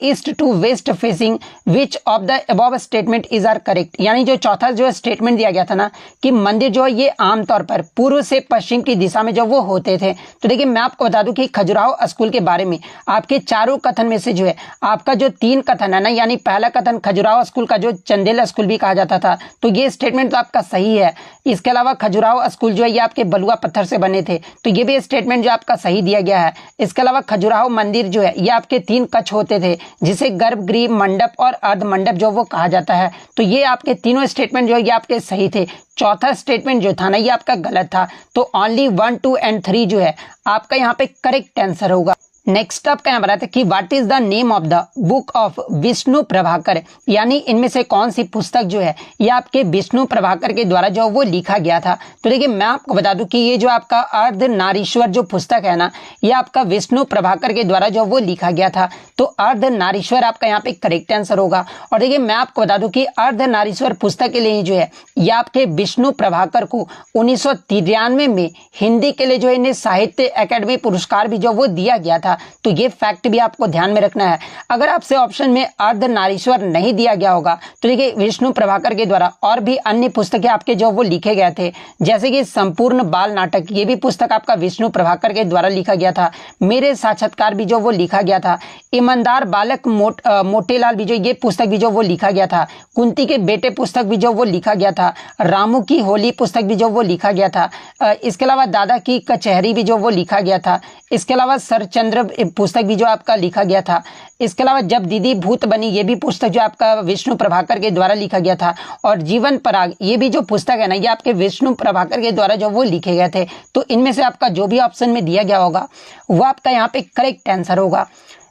east to west facing which of the above statement is are correct, यानी जो चौथा जो स्टेटमेंट दिया गया था ना कि मंदिर जो है ये आमतौर पर पूर्व से पश्चिम की दिशा में जो वो होते थे। तो देखिए मैं आपको बता दूं कि खजुराहो स्कूल के बारे में आपके चारों कथन में से जो है आपका जो 3 कथन है ना, यानी पहला कथन खजुराहो स्कूल का जो चंदेल स्कूल भी कहा जाता था, तो ये स्टेटमेंट तो आपका सही है। इसके अलावा खजुराहो स्कूल जो है ये आपके बलुआ पत्थर से बने थे, तो ये भी स्टेटमेंट जो आपका सही दिया गया है। इसके अलावा खजुराहो मंदिर जो है ये आपके 3 कक्ष होते थे, जिसे गर्भगृह, मंडप और अर्ध मंडप जो वो कहा जाता है, तो ये आपके तीनों स्टेटमेंट जो है ये आपके सही थे। चौथा स्टेटमेंट जो था ना ये आपका गलत था, तो ओनली 1, 2 एंड 3 जो है आपका यहाँ पे करेक्ट आंसर होगा। नेक्स्ट आपका यहाँ बताते कि what is the name of the book of Vishnu Prabhakar, यानी इनमें से कौन सी पुस्तक जो है ये आपके विष्णु प्रभाकर के द्वारा जो वो लिखा गया था। तो देखिए मैं आपको बता दूं कि ये जो आपका अर्धनारीश्वर जो पुस्तक है ना ये आपका विष्णु प्रभाकर के द्वारा जो वो लिखा गया था, तो अर्धनारीश्वर आपका यहाँ पे करेक्ट आंसर होगा। और देखिए मैं आपको बता दूं कि अर्धनारीश्वर पुस्तक के लिए जो है ये आपके विष्णु प्रभाकर को 1993 में हिंदी के लिए जो है इन्हें साहित्य अकादमी पुरस्कार भी जो वो दिया गया था, तो ये फैक्ट भी आपको ध्यान में रखना है। अगर आपसे ऑप्शन में अर्धनारीश्वर नहीं दिया गया होगा तो देखिए विष्णु प्रभाकर के द्वारा और भी अन्य पुस्तकें आपके जो वो लिखे गए थे, जैसे कि संपूर्ण बाल नाटक, ये भी पुस्तक आपका विष्णु प्रभाकर के द्वारा लिखा गया था। मेरे साक्षात्कार भी जो वो लिखा गया था। ईमानदार बालक मोटेलाल भी जो ये पुस्तक भी जो वो लिखा गया था। कुंती के बेटे पुस्तक भी जो वो लिखा गया था। रामू की होली पुस्तक भी जो वो लिखा गया था। इसके अलावा दादा की कचहरी भी जो वो लिखा गया था। इसके अलावा सरचंद्र पुस्तक भी जो आपका लिखा गया था। इसके अलावा जब दीदी भूत बनी ये भी पुस्तक जो आपका विष्णु प्रभाकर के द्वारा लिखा गया था। और जीवन पराग ये भी जो पुस्तक है ना ये आपके विष्णु प्रभाकर के द्वारा जो वो लिखे गए थे। तो इनमें से आपका जो भी ऑप्शन में दिया गया होगा वो आपका यहाँ पे करेक्ट आंसर होगा।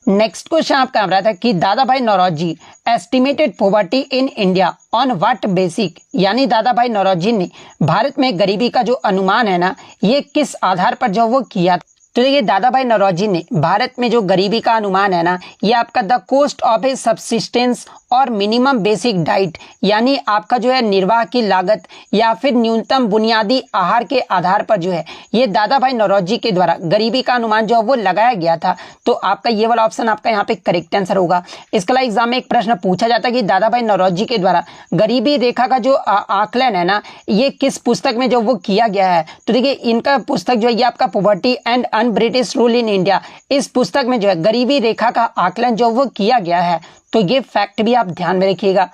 नेक्स्ट क्वेश्चन आपका आ रहा था कि Dada Bhai Naoroji estimated poverty in India on what basis, यानी दादा भाई नौरोजी ने भारत में गरीबी का जो अनुमान है ना ये किस आधार पर जो वो किया। तो देखिए दादा भाई नौरोजी ने भारत में जो गरीबी का अनुमान है ना ये आपका the cost of A subsistence और मिनिमम बेसिक डाइट, यानी आपका जो है निर्वाह की लागत या फिर न्यूनतम बुनियादी आहार के आधार पर जो है ये दादा भाई नौरोजी के द्वारा गरीबी का अनुमान जो है वो लगाया गया था। तो आपका ये वाला ऑप्शन आपका यहाँ पे करेक्ट आंसर होगा। इसके अलावा एग्जाम में एक प्रश्न पूछा जाता है कि दादा भाई नौरोजी के द्वारा गरीबी रेखा का जो आकलन है ना ये किस पुस्तक में जो वो किया गया है। तो देखिए इनका पुस्तक जो है ये आपका poverty and British rule in India, इस पुस्तक में जो है गरीबी रेखा का आकलन जो वो किया गया है। तो ये फैक्ट भी आप ध्यान में रखिएगा।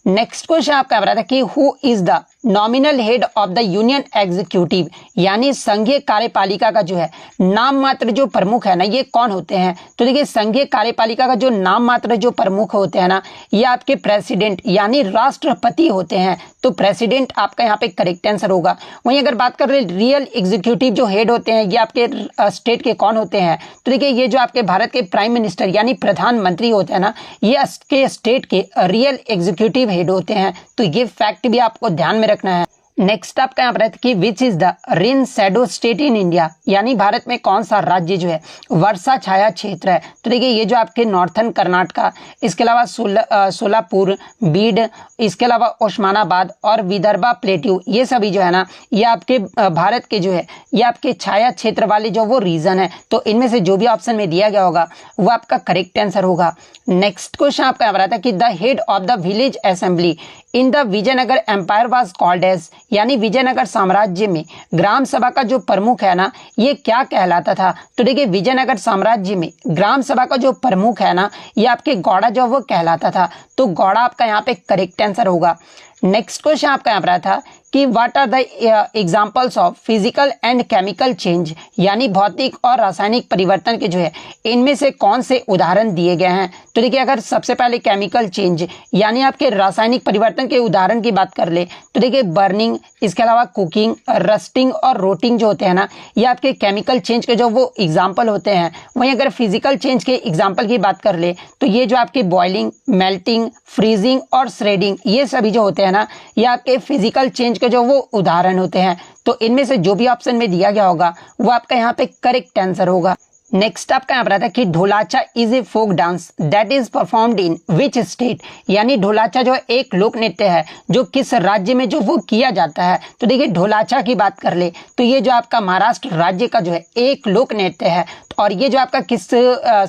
नेक्स्ट क्वेश्चन आपका आ रहा था कि who is the nominal head of the union executive, यानी संघीय कार्यपालिका का जो है नाम मात्र जो प्रमुख है ना ये कौन होते हैं। तो देखिए संघीय कार्यपालिका का जो नाम मात्र जो प्रमुख होते हैं ना ये आपके प्रेसिडेंट यानी राष्ट्रपति होते हैं। तो प्रेसिडेंट आपका यहाँ पे करेक्ट आंसर होगा। वहीं अगर बात कर रहे रियल एग्जीक्यूटिव जो हेड होते हैं ये आपके स्टेट के कौन होते हैं। तो देखिए ये जो आपके भारत के प्राइम मिनिस्टर यानी प्रधानमंत्री होते हैं ना ये स्टेट के रियल एग्जीक्यूटिव हेड होते हैं। तो ये फैक्ट भी आपको ध्यान में रखना है। नेक्स्ट आपका यहाँ पर है कि which is the rain shadow state in India, यानी भारत में कौन सा राज्य जो है वर्षा छाया क्षेत्र है। तो देखिए ये जो आपके नॉर्थन कर्नाटका, इसके अलावा सोलापुर, बीड, इसके अलावा ओस्मानाबाद और विदर्भा प्लेट्यू, ये सभी जो है ना ये आपके भारत के जो है ये आपके छाया क्षेत्र वाले जो वो रीजन है। तो इनमें से जो भी ऑप्शन में दिया गया होगा वो आपका करेक्ट आंसर होगा। नेक्स्ट क्वेश्चन आपका यहाँ पर आता है कि the head of the village assembly in the Vijayanagar empire was called as, यानी विजयनगर साम्राज्य में ग्राम सभा का जो प्रमुख है ना ये क्या कहलाता था। तो देखिए विजयनगर साम्राज्य में ग्राम सभा का जो प्रमुख है ना ये आपके गौड़ा जो वो कहलाता था। तो गौड़ा आपका यहाँ पे करेक्ट आंसर होगा। नेक्स्ट क्वेश्चन आपका यहाँ पर आया था कि what are the examples of physical and chemical change, यानी भौतिक और रासायनिक परिवर्तन के जो है इनमें से कौन से उदाहरण दिए गए हैं। तो देखिए अगर सबसे पहले केमिकल चेंज यानी आपके रासायनिक परिवर्तन के उदाहरण की बात कर ले तो देखिए बर्निंग, इसके अलावा कुकिंग, रस्टिंग और रोटिंग जो होते हैं ना ये आपके केमिकल चेंज के जो वो एग्जाम्पल होते हैं। वहीं अगर फिजिकल चेंज के एग्जाम्पल की बात कर ले तो ये जो आपकी बॉइलिंग, मेल्टिंग, फ्रीजिंग और श्रेडिंग, ये सभी जो होते हैं ना ये आपके फिजिकल चेंज के जो वो उदाहरण होते हैं। तो इनमें से जो भी ऑप्शन में दिया गया होगा वो आपका यहाँ पे करेक्ट आंसर होगा। नेक्स्ट आपका यहाँ पर आता है कि Dholacha is a folk dance that is performed in which state, यानी ढोलाचा जो एक लोक नृत्य है जो किस राज्य में जो वो किया जाता है। तो देखिए ढोलाचा की बात कर ले तो ये जो आपका महाराष्ट्र राज्य का जो है एक लोक नृत्य है और ये जो आपका किस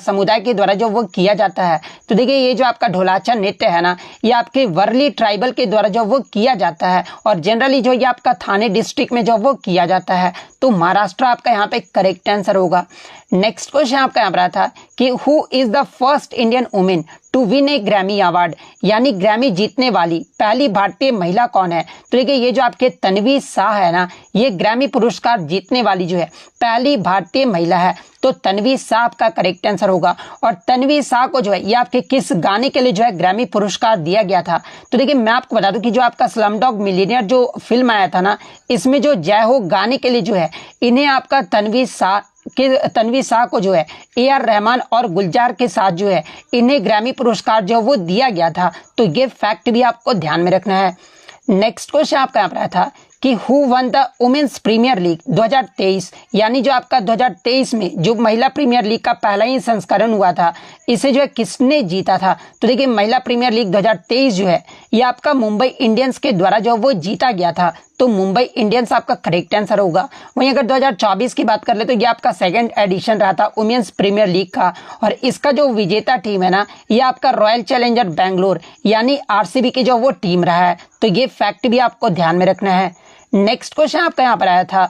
समुदाय के द्वारा जो वो किया जाता है। तो देखिए ये जो आपका ढोलाचा नृत्य है ना ये आपके वर्ली ट्राइबल के द्वारा जो वो किया जाता है और जनरली जो ये आपका थाने डिस्ट्रिक्ट में जो वो किया जाता है। तो महाराष्ट्र आपका यहाँ पे करेक्ट आंसर होगा। नेक्स्ट क्वेश्चन आपका यहाँ पर था कि who is the first Indian women to win a Grammy award, यानी ग्रैमी जीतने वाली पहली भारतीय महिला कौन है। तो देखिए ये जो आपके तन्वी शाह है ना ये ग्रैमी पुरस्कार जीतने वाली जो है पहली भारतीय महिला है। तो तन्वी शाह का करेक्ट आंसर होगा। और तन्वी शाह को जो है ये आपके किस गाने के लिए जो है ग्रैमी पुरस्कार दिया गया था। तो देखिए मैं आपको बता दूं कि जो आपका स्लमडॉग मिलियनेयर जो फिल्म आया था ना इसमें जो जय हो गाने के लिए जो है इन्हें आपका तन्वी शाह को जो है AR रहमान और गुलजार के साथ जो है इन्हें ग्रैमी पुरस्कार जो वो दिया गया था। तो ये फैक्ट भी आपको ध्यान में रखना है। नेक्स्ट क्वेश्चन आपका यहाँ पर आया था कि who won the women's premier league 2023, यानी जो आपका 2023 में जो महिला प्रीमियर लीग का पहला ही संस्करण हुआ था इसे जो है किसने जीता था। तो देखिए महिला प्रीमियर लीग 2023 जो है ये आपका मुंबई इंडियंस के द्वारा जो वो जीता गया था। तो मुंबई इंडियंस आपका करेक्ट आंसर होगा। वहीं अगर 2024 की बात कर ले तो ये आपका सेकंड एडिशन रहा था वुमेन्स प्रीमियर लीग का और इसका जो विजेता टीम है ना ये आपका रॉयल चैलेंजर बैंगलोर यानी RCB की जो वो टीम रहा है। तो ये फैक्ट भी आपको ध्यान में रखना है। नेक्स्ट क्वेश्चन आपका यहाँ पर आया था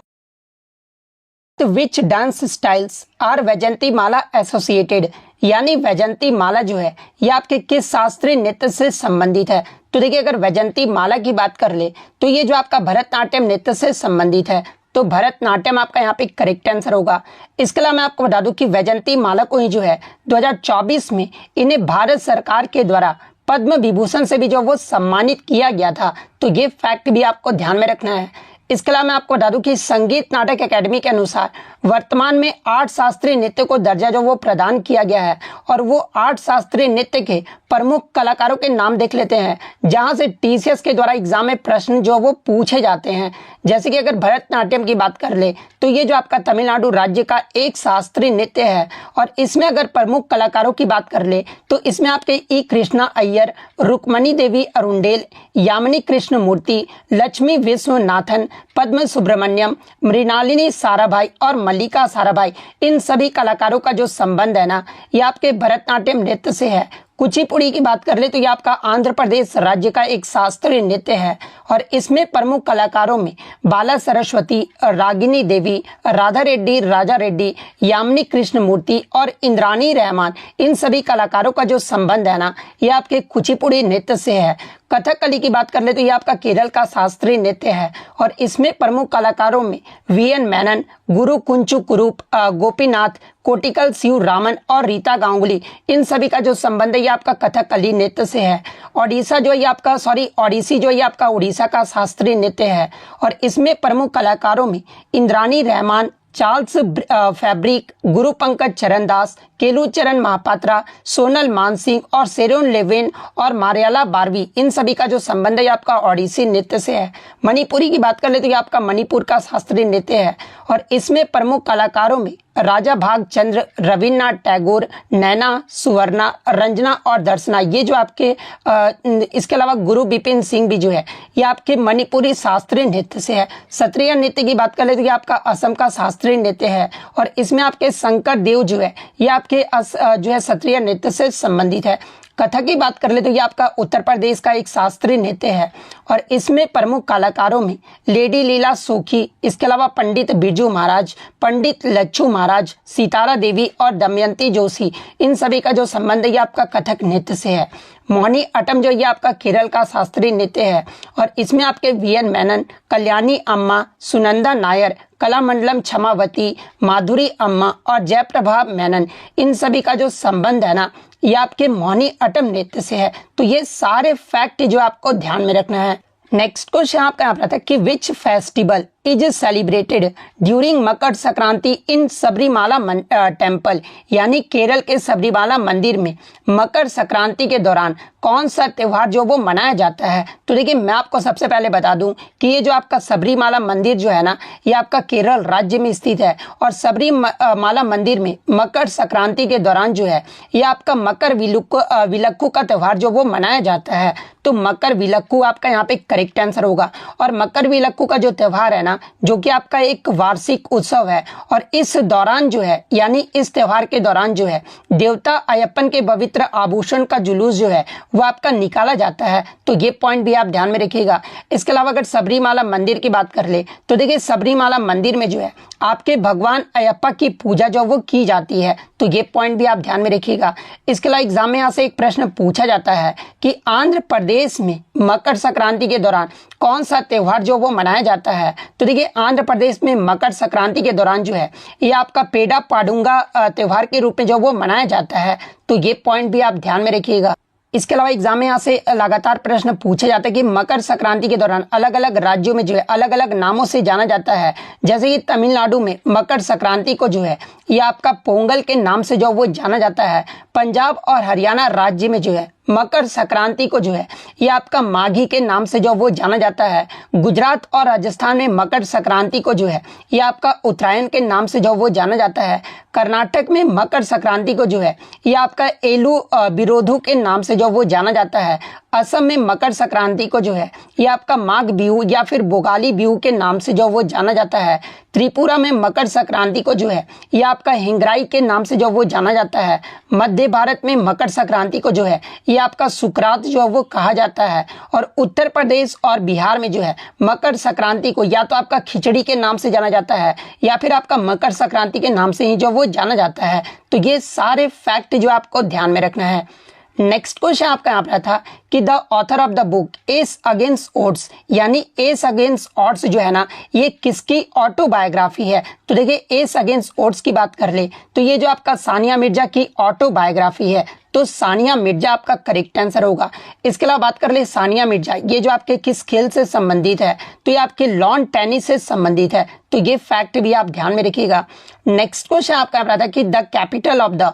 तो which dance styles are Vyjayanthimala associated, यानी वैजंती माला जो है ये आपके किस शास्त्रीय नृत्य से संबंधित है। तो देखिए अगर वैजंती माला की बात कर ले तो ये जो आपका भरतनाट्यम नृत्य से संबंधित है। तो भरतनाट्यम आपका यहाँ पे करेक्ट आंसर होगा। इसके अलावा मैं आपको बता दूं कि वैजंती माला को ही जो है 2024 में इन्हें भारत सरकार के द्वारा पद्म विभूषण से भी जो वो सम्मानित किया गया था। तो ये फैक्ट भी आपको ध्यान में रखना है। इसके अलावा मैं आपको बता दूं कि संगीत नाटक अकेडमी के अनुसार वर्तमान में 8 शास्त्रीय नृत्य को दर्जा जो वो प्रदान किया गया है और वो 8 शास्त्रीय नृत्य के प्रमुख कलाकारों के नाम देख लेते हैं जहां से TCS के द्वारा एग्जाम में प्रश्न जो वो पूछे जाते हैं। जैसे कि अगर भरतनाट्यम की बात कर ले तो ये जो आपका तमिलनाडु राज्य का एक शास्त्रीय नृत्य है और इसमें अगर प्रमुख कलाकारों की बात कर ले तो इसमें आपके E कृष्णा अय्यर, रुक्मणी देवी अरुंडेल, यामिनी कृष्ण मूर्ति, लक्ष्मी विश्वनाथन, पद्म सुब्रमण्यम, मृणालिनी साराभाई और मल्लिका साराभाई, इन सभी कलाकारों का जो संबंध है ना ये आपके भरतनाट्यम नृत्य से है। कुचिपुड़ी की बात कर ले तो ये आपका आंध्र प्रदेश राज्य का एक शास्त्रीय नृत्य है और इसमें प्रमुख कलाकारों में बाला सरस्वती, रागिनी देवी, राधा रेड्डी, राजा रेड्डी, यामिनी कृष्ण मूर्ति और इंद्राणी रहमान, इन सभी कलाकारों का जो संबंध है ना ये आपके कुचिपुड़ी नृत्य से है। कथकली की बात कर ले तो ये आपका केरल का शास्त्रीय नृत्य है और इसमें प्रमुख कलाकारों में VN मेनन, गुरु कुंचु कुरूप, गोपीनाथ, कोटिकल शिव रामन और रीता गांगुली, इन सभी का जो संबंध है ये आपका कथकली नृत्य से है। ओडिशा जो ये आपका ओडिसी जो ये आपका उड़ीसा का शास्त्रीय नृत्य है और इसमें प्रमुख कलाकारों में इंद्राणी रहमान, चार्ल्स फैब्रिक, गुरु पंकज चरणदास, केलूचरण महापात्रा, सोनल मानसिंह और सेरोन लेवेन और मारियाला बारवी, इन सभी का जो संबंध है आपका ओडिसी नृत्य से है। मणिपुरी की बात कर ले तो ये आपका मणिपुर का शास्त्रीय नृत्य है और इसमें प्रमुख कलाकारों में राजा भागचंद्र, रविन्द्रनाथ टैगोर, नैना, सुवर्णा, रंजना और दर्शना, ये जो आपके इसके अलावा गुरु बिपिन सिंह भी जो है ये आपके मणिपुरी शास्त्रीय नृत्य से है। सत्रिया नृत्य की बात कर ले तो ये आपका असम का शास्त्रीय नृत्य है और इसमें आपके शंकर देव जो है ये आपके जो है सत्रिया नृत्य से संबंधित है। कथक की बात कर ले तो ये आपका उत्तर प्रदेश का एक शास्त्रीय नृत्य है और इसमें प्रमुख कलाकारों में लेडी लीला सोखी, इसके अलावा पंडित बिरजू महाराज, पंडित लच्छू महाराज, सितारा देवी और दमयंती जोशी, इन सभी का जो संबंध है ये आपका कथक नृत्य से है। मोहिनी अट्टम जो ये आपका केरल का शास्त्रीय नृत्य है और इसमें आपके वीएन मेनन, कल्याणी अम्मा, सुनंदा नायर, कलामंडलम क्षमावती, माधुरी अम्मा और जयप्रभा मेनन, इन सभी का जो संबंध है ना ये आपके मोहिनी अट्टम नृत्य से है। तो ये सारे फैक्ट जो आपको ध्यान में रखना है। नेक्स्ट क्वेश्चन आपका यहाँ पर आता है कि which festival is celebrated during Makar Sankranti in Sabarimala temple, यानी केरल के सबरीमाला मंदिर में मकर संक्रांति के दौरान कौन सा त्यौहार जो वो मनाया जाता है। तो देखिए मैं आपको सबसे पहले बता दूं कि ये जो आपका सबरीमाला मंदिर जो है ना ये आपका केरल राज्य में स्थित है और सबरीमाला मंदिर में मकर संक्रांति के दौरान जो है ये आपका मकर विलक्कू का त्यौहार जो वो मनाया जाता है। तो मकर विलक्कू आपका यहाँ पे करेक्ट आंसर होगा और मकर विलक्कू का जो त्यौहार है ना जो कि आपका एक वार्षिक उत्सव है और इस दौरान जो है यानी इस त्यौहार के दौरान जो है देवता अयप्पन के पवित्र आभूषण का जुलूस जो है वो आपका निकाला जाता है। तो ये पॉइंट भी आप ध्यान में रखिएगा। इसके अलावा अगर सबरीमाला मंदिर की बात कर ले तो देखिए सबरीमाला मंदिर में जो है आपके भगवान अयप्पा की पूजा जो वो की जाती है। तो ये पॉइंट भी आप ध्यान में रखिएगा। इसके अलावा एग्जाम में यहाँ से एक प्रश्न पूछा जाता है कि आंध्र प्रदेश में मकर संक्रांति के दौरान कौन सा त्यौहार जो वो मनाया जाता है। तो देखिए आंध्र प्रदेश में मकर संक्रांति के दौरान जो है ये आपका पेड़ा पाडुंगा त्यौहार के रूप में जो वो मनाया जाता है। तो ये पॉइंट भी आप ध्यान में रखिएगा। इसके अलावा एग्जाम में यहाँ से लगातार प्रश्न पूछे जाते हैं कि मकर संक्रांति के दौरान अलग अलग राज्यों में जो है अलग अलग नामों से जाना जाता है। जैसे कि तमिलनाडु में मकर संक्रांति को जो है ये आपका पोंगल के नाम से जो वो जाना जाता है। पंजाब और हरियाणा राज्य में जो है मकर संक्रांति को जो है ये आपका माघी के नाम से जो वो जाना जाता है। गुजरात और राजस्थान में मकर संक्रांति को जो है ये आपका उत्तरायण के नाम से जो वो जाना जाता है। कर्नाटक में मकर संक्रांति को जो है ये आपका एलू बिरोधु के नाम से जो वो जाना जाता है। असम में मकर संक्रांति को जो है ये आपका माघ बिहू या फिर बोगाली बिहू के नाम से जो वो जाना जाता है। त्रिपुरा में मकर संक्रांति को जो है ये आपका हिंगराई के नाम से जो वो जाना जाता है। मध्य भारत में मकर संक्रांति को जो है ये आपका सुकरात जो वो कहा जाता है और उत्तर प्रदेश और बिहार में जो है मकर संक्रांति को या तो आपका खिचड़ी के नाम से जाना जाता है या फिर आपका मकर संक्रांति के नाम से ही जो वो जाना जाता है। तो ये सारे फैक्ट जो आपको ध्यान में रखना है। नेक्स्ट क्वेश्चन आपका यहाँ पर था कि the author of the book S against odds, यानी एस अगेंस्ट ऑड्स जो है ना ये किसकी ऑटोबायोग्राफी है। तो देखिए एस अगेंस्ट ऑड्स की बात कर ले तो ये जो आपका सानिया मिर्जा की ऑटोबायोग्राफी है। तो सानिया मिर्जा आपका करेक्ट आंसर होगा। इसके अलावा बात कर ले सानिया मिर्जा ये जो आपके किस खेल से संबंधित है तो ये आपके लॉन टेनिस से संबंधित है। तो ये फैक्ट भी आप ध्यान में रखिएगा। नेक्स्ट क्वेश्चन आपका रहा था कि the capital of the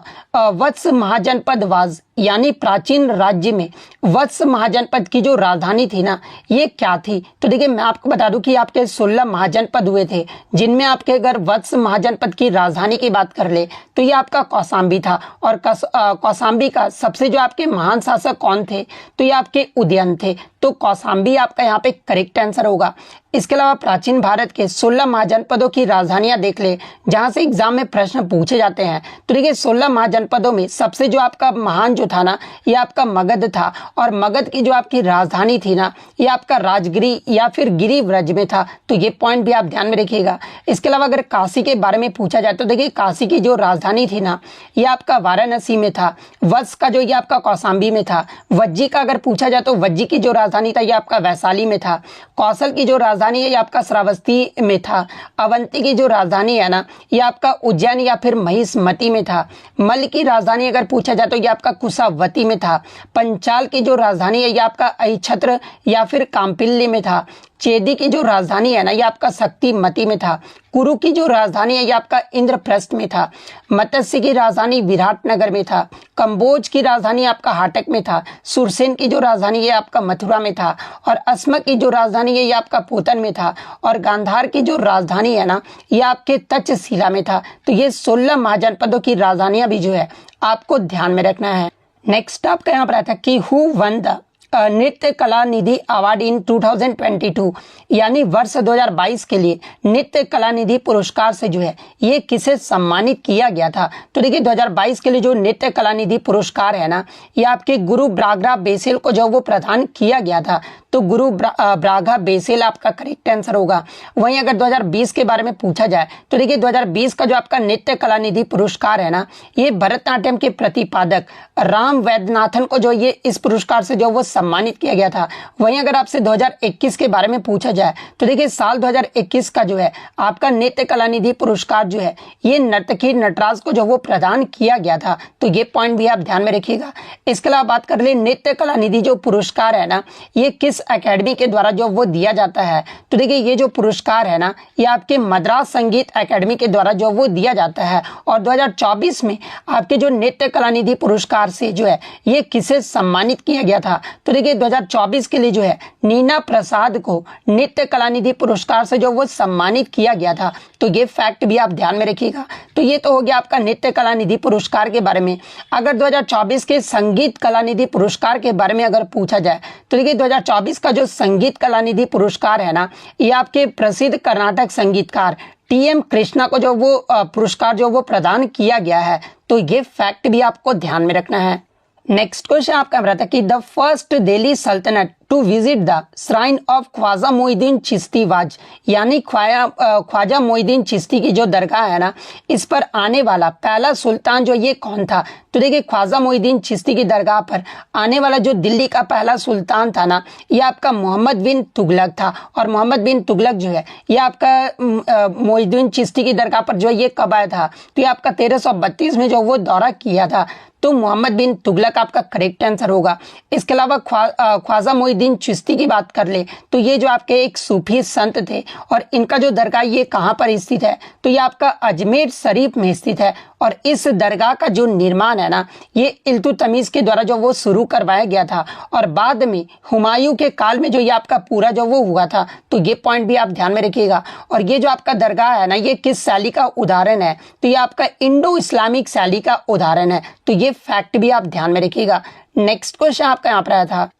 Vatsa Mahajanapada was, यानी प्राचीन राज्य में वत्स महाजनपद की जो राजधानी थी ना ये क्या थी। तो देखिए मैं आपको बता दूं कि आपके 16 महाजनपद हुए थे जिनमें आपके अगर वत्स महाजनपद की राजधानी की बात कर ले तो ये आपका कौसाम्बी था और कौसाम्बी का सबसे जो आपके महान शासक कौन थे तो ये आपके उदयन थे। तो कौसाम्बी आपका यहाँ पे करेक्ट आंसर होगा। इसके अलावा प्राचीन भारत के 16 महाजनपदों की राजधानियां देख ले जहां से एग्जाम में प्रश्न पूछे जाते हैं। तो देखिए 16 महाजनपदों में सबसे जो आपका महान जो था ना ये आपका मगध था और मगध की जो आपकी राजधानी थी ना ये आपका राजगिरी या फिर गिरिव्रज में था। तो ये पॉइंट भी आप ध्यान में रखिएगा। इसके अलावा अगर काशी के बारे में पूछा जाए तो देखिए काशी की जो राजधानी थी ना ये आपका वाराणसी में था। वत्स का जो ये आपका कौसाम्बी में था। वज्जी का अगर पूछा जाए तो वज्जी की जो राजधानी था ये आपका वैशाली में था। कौशल की जो राजधानी है ये आपका श्रावस्ती में था। अवंती की जो राजधानी है ना ये आपका उज्जैन या फिर महिष्मती में था। मल्ल की राजधानी अगर पूछा जाए तो ये आपका कुशावती में था। पंचाल की जो राजधानी है ये आपका अहिछत्र या फिर काम्पिल्ली में था। चेदी की जो राजधानी है ना ये आपका शक्तिमती में था। कुरु की जो राजधानी है ये आपका इंद्रप्रस्थ में था। मत्स्य की राजधानी विराटनगर में था। कंबोज की राजधानी आपका हाटक में था। सुरसेन की जो राजधानी है आपका मथुरा में था। और अस्मक की जो राजधानी है ये आपका पोतन में था। और गांधार की जो राजधानी है ना ये आपके तक्षशिला में था। तो ये 16 महाजनपदों की राजधानियां भी जो है आपको ध्यान में रखना है। नेक्स्ट आपका यहाँ पर आता है कि हु वन द नृत्य कला निधि अवार्ड इन 2022, यानी वर्ष 2022 के लिए नृत्य कला निधि पुरस्कार से जो है ये किसे सम्मानित किया गया था। तो देखिए 2022 के लिए जो नृत्य कला निधि पुरस्कार है ना ये आपके गुरु ब्रागा बेसेल को जो वो प्रदान किया गया था। तो गुरु ब्रागा बेसेल आपका करेक्ट आंसर होगा। वहीं अगर 2020 के बारे में पूछा जाए तो देखिए 2020 का जो आपका नृत्य कला निधि पुरस्कार है ना ये भरतनाट्यम के प्रतिपादक राम वैद्यनाथन को जो ये इस पुरस्कार से जो वो सम्मानित किया गया था। वहीं अगर आपसे 2021 के बारे में पूछा जाए तो देखिए साल 2021 का जो है आपका नृत्य कला निधि पुरस्कार जो है ये नर्तकी नटराज को जो वो प्रदान किया गया था। तो ये पॉइंट भी आप ध्यान में रखिएगा। इसके अलावा बात कर ले नृत्य कला निधि जो पुरस्कार है ना ये किस एकेडमी के द्वारा जो वो दिया जाता है। तो देखिए ये जो पुरस्कार है ना ये आपके मद्रास संगीत एकेडमी के द्वारा जो वो दिया जाता है। और 2024 में आपके जो नृत्य कला निधि पुरस्कार से जो है ये किसे सम्मानित किया गया था। तो देखिए 2024 के लिए जो है नीना प्रसाद को नृत्य कला निधि पुरस्कार से जो वो सम्मानित किया गया था। तो ये फैक्ट भी आप ध्यान में रखिएगा। तो ये तो हो गया आपका नृत्य कला निधि पुरस्कार के बारे में। अगर 2024 के संगीत कला निधि पुरस्कार के बारे में अगर पूछा जाए तो देखिए 2024 का जो संगीत कला निधि पुरस्कार है ना ये आपके प्रसिद्ध कर्नाटक संगीतकार TM कृष्णा को जो वो पुरस्कार जो वो प्रदान किया गया है। तो ये फैक्ट भी आपको ध्यान में रखना है। नेक्स्ट क्वेश्चन आपका रहा था कि the first Delhi sultanate to visit the shrine of Khwaja Moinuddin Chishti was, यानी ख्वाजा मोइनुद्दीन चिश्ती की जो दरगाह है ना इस पर आने वाला पहला सुल्तान जो ये कौन था। तो देखिए ख्वाजा मोइनुद्दीन चिश्ती की दरगाह पर आने वाला जो दिल्ली का पहला सुल्तान था ना ये आपका मोहम्मद बिन तुगलक था। और मोहम्मद बिन तुगलक जो है ये आपका मोइनुद्दीन चिश्ती की दरगाह पर जो ये कब आया था तो ये आपका 1332 में जो वो दौरा किया था। तो मोहम्मद बिन तुगलक आपका करेक्ट आंसर होगा। इसके अलावा ख्वाजा मोइनुद्दीन चिश्ती की बात कर ले तो ये जो आपके एक सूफी संत थे और इनका जो दरगाह ये कहाँ पर स्थित है तो ये आपका अजमेर शरीफ में स्थित है। और इस दरगाह का जो निर्माण है ना ये इल्तुतमिश के द्वारा जो वो शुरू करवाया गया था और बाद में हुमायूं के काल में जो ये आपका पूरा जो वो हुआ था। तो ये पॉइंट भी आप ध्यान में रखिएगा। और ये जो आपका दरगाह है ना ये किस शैली का उदाहरण है तो ये आपका इंडो इस्लामिक शैली का उदाहरण है। तो ये फैक्ट भी आप ध्यान में रखिएगा। नेक्स्ट क्वेश्चन आपका यहाँ पर आया था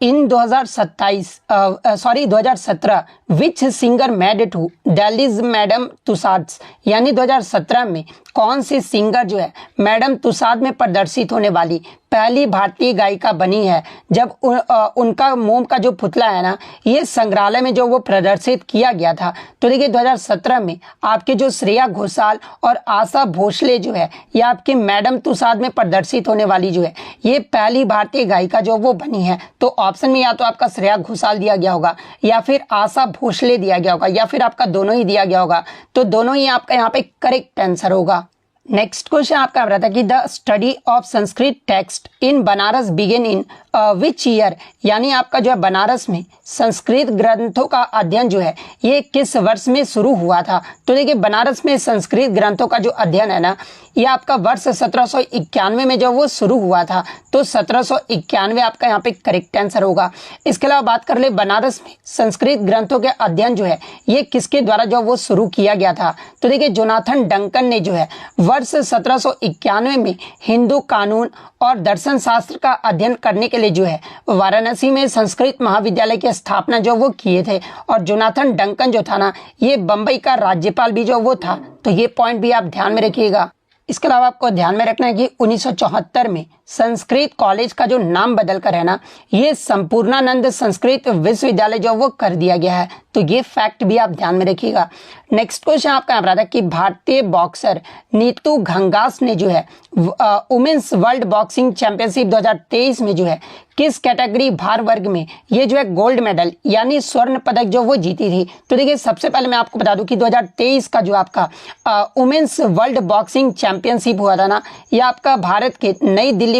in 2017 which singer made to Delhi's Madame Tussauds, यानी 2017 में कौन सी सिंगर जो है मैडम तुसाद में प्रदर्शित होने वाली पहली भारतीय गायिका बनी है। जब उनका मोम का जो पुतला है ना ये संग्रहालय में जो वो प्रदर्शित किया गया था। तो देखिए 2017 में आपके जो श्रेया घोषाल और आशा भोसले जो है ये आपके मैडम तुसाद में प्रदर्शित होने वाली जो है ये पहली भारतीय गायिका जो वो बनी है। तो ऑप्शन में या तो आपका श्रेया घोषाल दिया गया होगा या फिर आशा भोसले दिया गया होगा या फिर आपका दोनों ही दिया गया होगा। तो दोनों ही आपका यहाँ पे करेक्ट आंसर होगा। नेक्स्ट क्वेश्चन आपका रहा था कि the study of Sanskrit text in Banaras begin in which year, यानी आपका जो है बनारस में संस्कृत ग्रंथों का अध्ययन जो है ये किस वर्ष में शुरू हुआ था। तो देखिए बनारस में संस्कृत ग्रंथों का जो अध्ययन है ना ये आपका वर्ष 1791 में जो वो शुरू हुआ था। तो 1791 आपका यहाँ पे करेक्ट आंसर होगा। इसके अलावा बात कर ले बनारस में संस्कृत ग्रंथों के अध्ययन जो है ये किसके द्वारा जो वो शुरू किया गया था। तो देखिए जोनाथन डंकन ने जो है वर्ष 1791 में हिंदू कानून और दर्शन शास्त्र का अध्ययन करने के लिए जो है वाराणसी में संस्कृत महाविद्यालय की स्थापना जो वो किए थे। और जोनाथन डंकन जो था ना ये बम्बई का राज्यपाल भी जो वो था। तो ये पॉइंट भी आप ध्यान में रखिएगा। इसके अलावा आपको ध्यान में रखना है कि 1974 में संस्कृत कॉलेज का जो नाम बदलकर है ना ये संपूर्णानंद संस्कृत विश्वविद्यालय जो वो कर दिया गया है। तो ये फैक्ट भी आप ध्यान में रखिएगा। नेक्स्ट क्वेश्चन आपका यहाँ था कि भारतीय बॉक्सर नीतू घंगास ने जो है वुमेन्स वर्ल्ड बॉक्सिंग चैंपियनशिप 2023 में जो है किस कैटेगरी भार वर्ग में ये जो है गोल्ड मेडल यानी स्वर्ण पदक जो वो जीती थी। तो देखिए सबसे पहले मैं आपको बता दूं कि 2023 का जो आपका वुमेन्स वर्ल्ड बॉक्सिंग चैंपियनशिप हुआ था ना ये आपका भारत के नई दिल्ली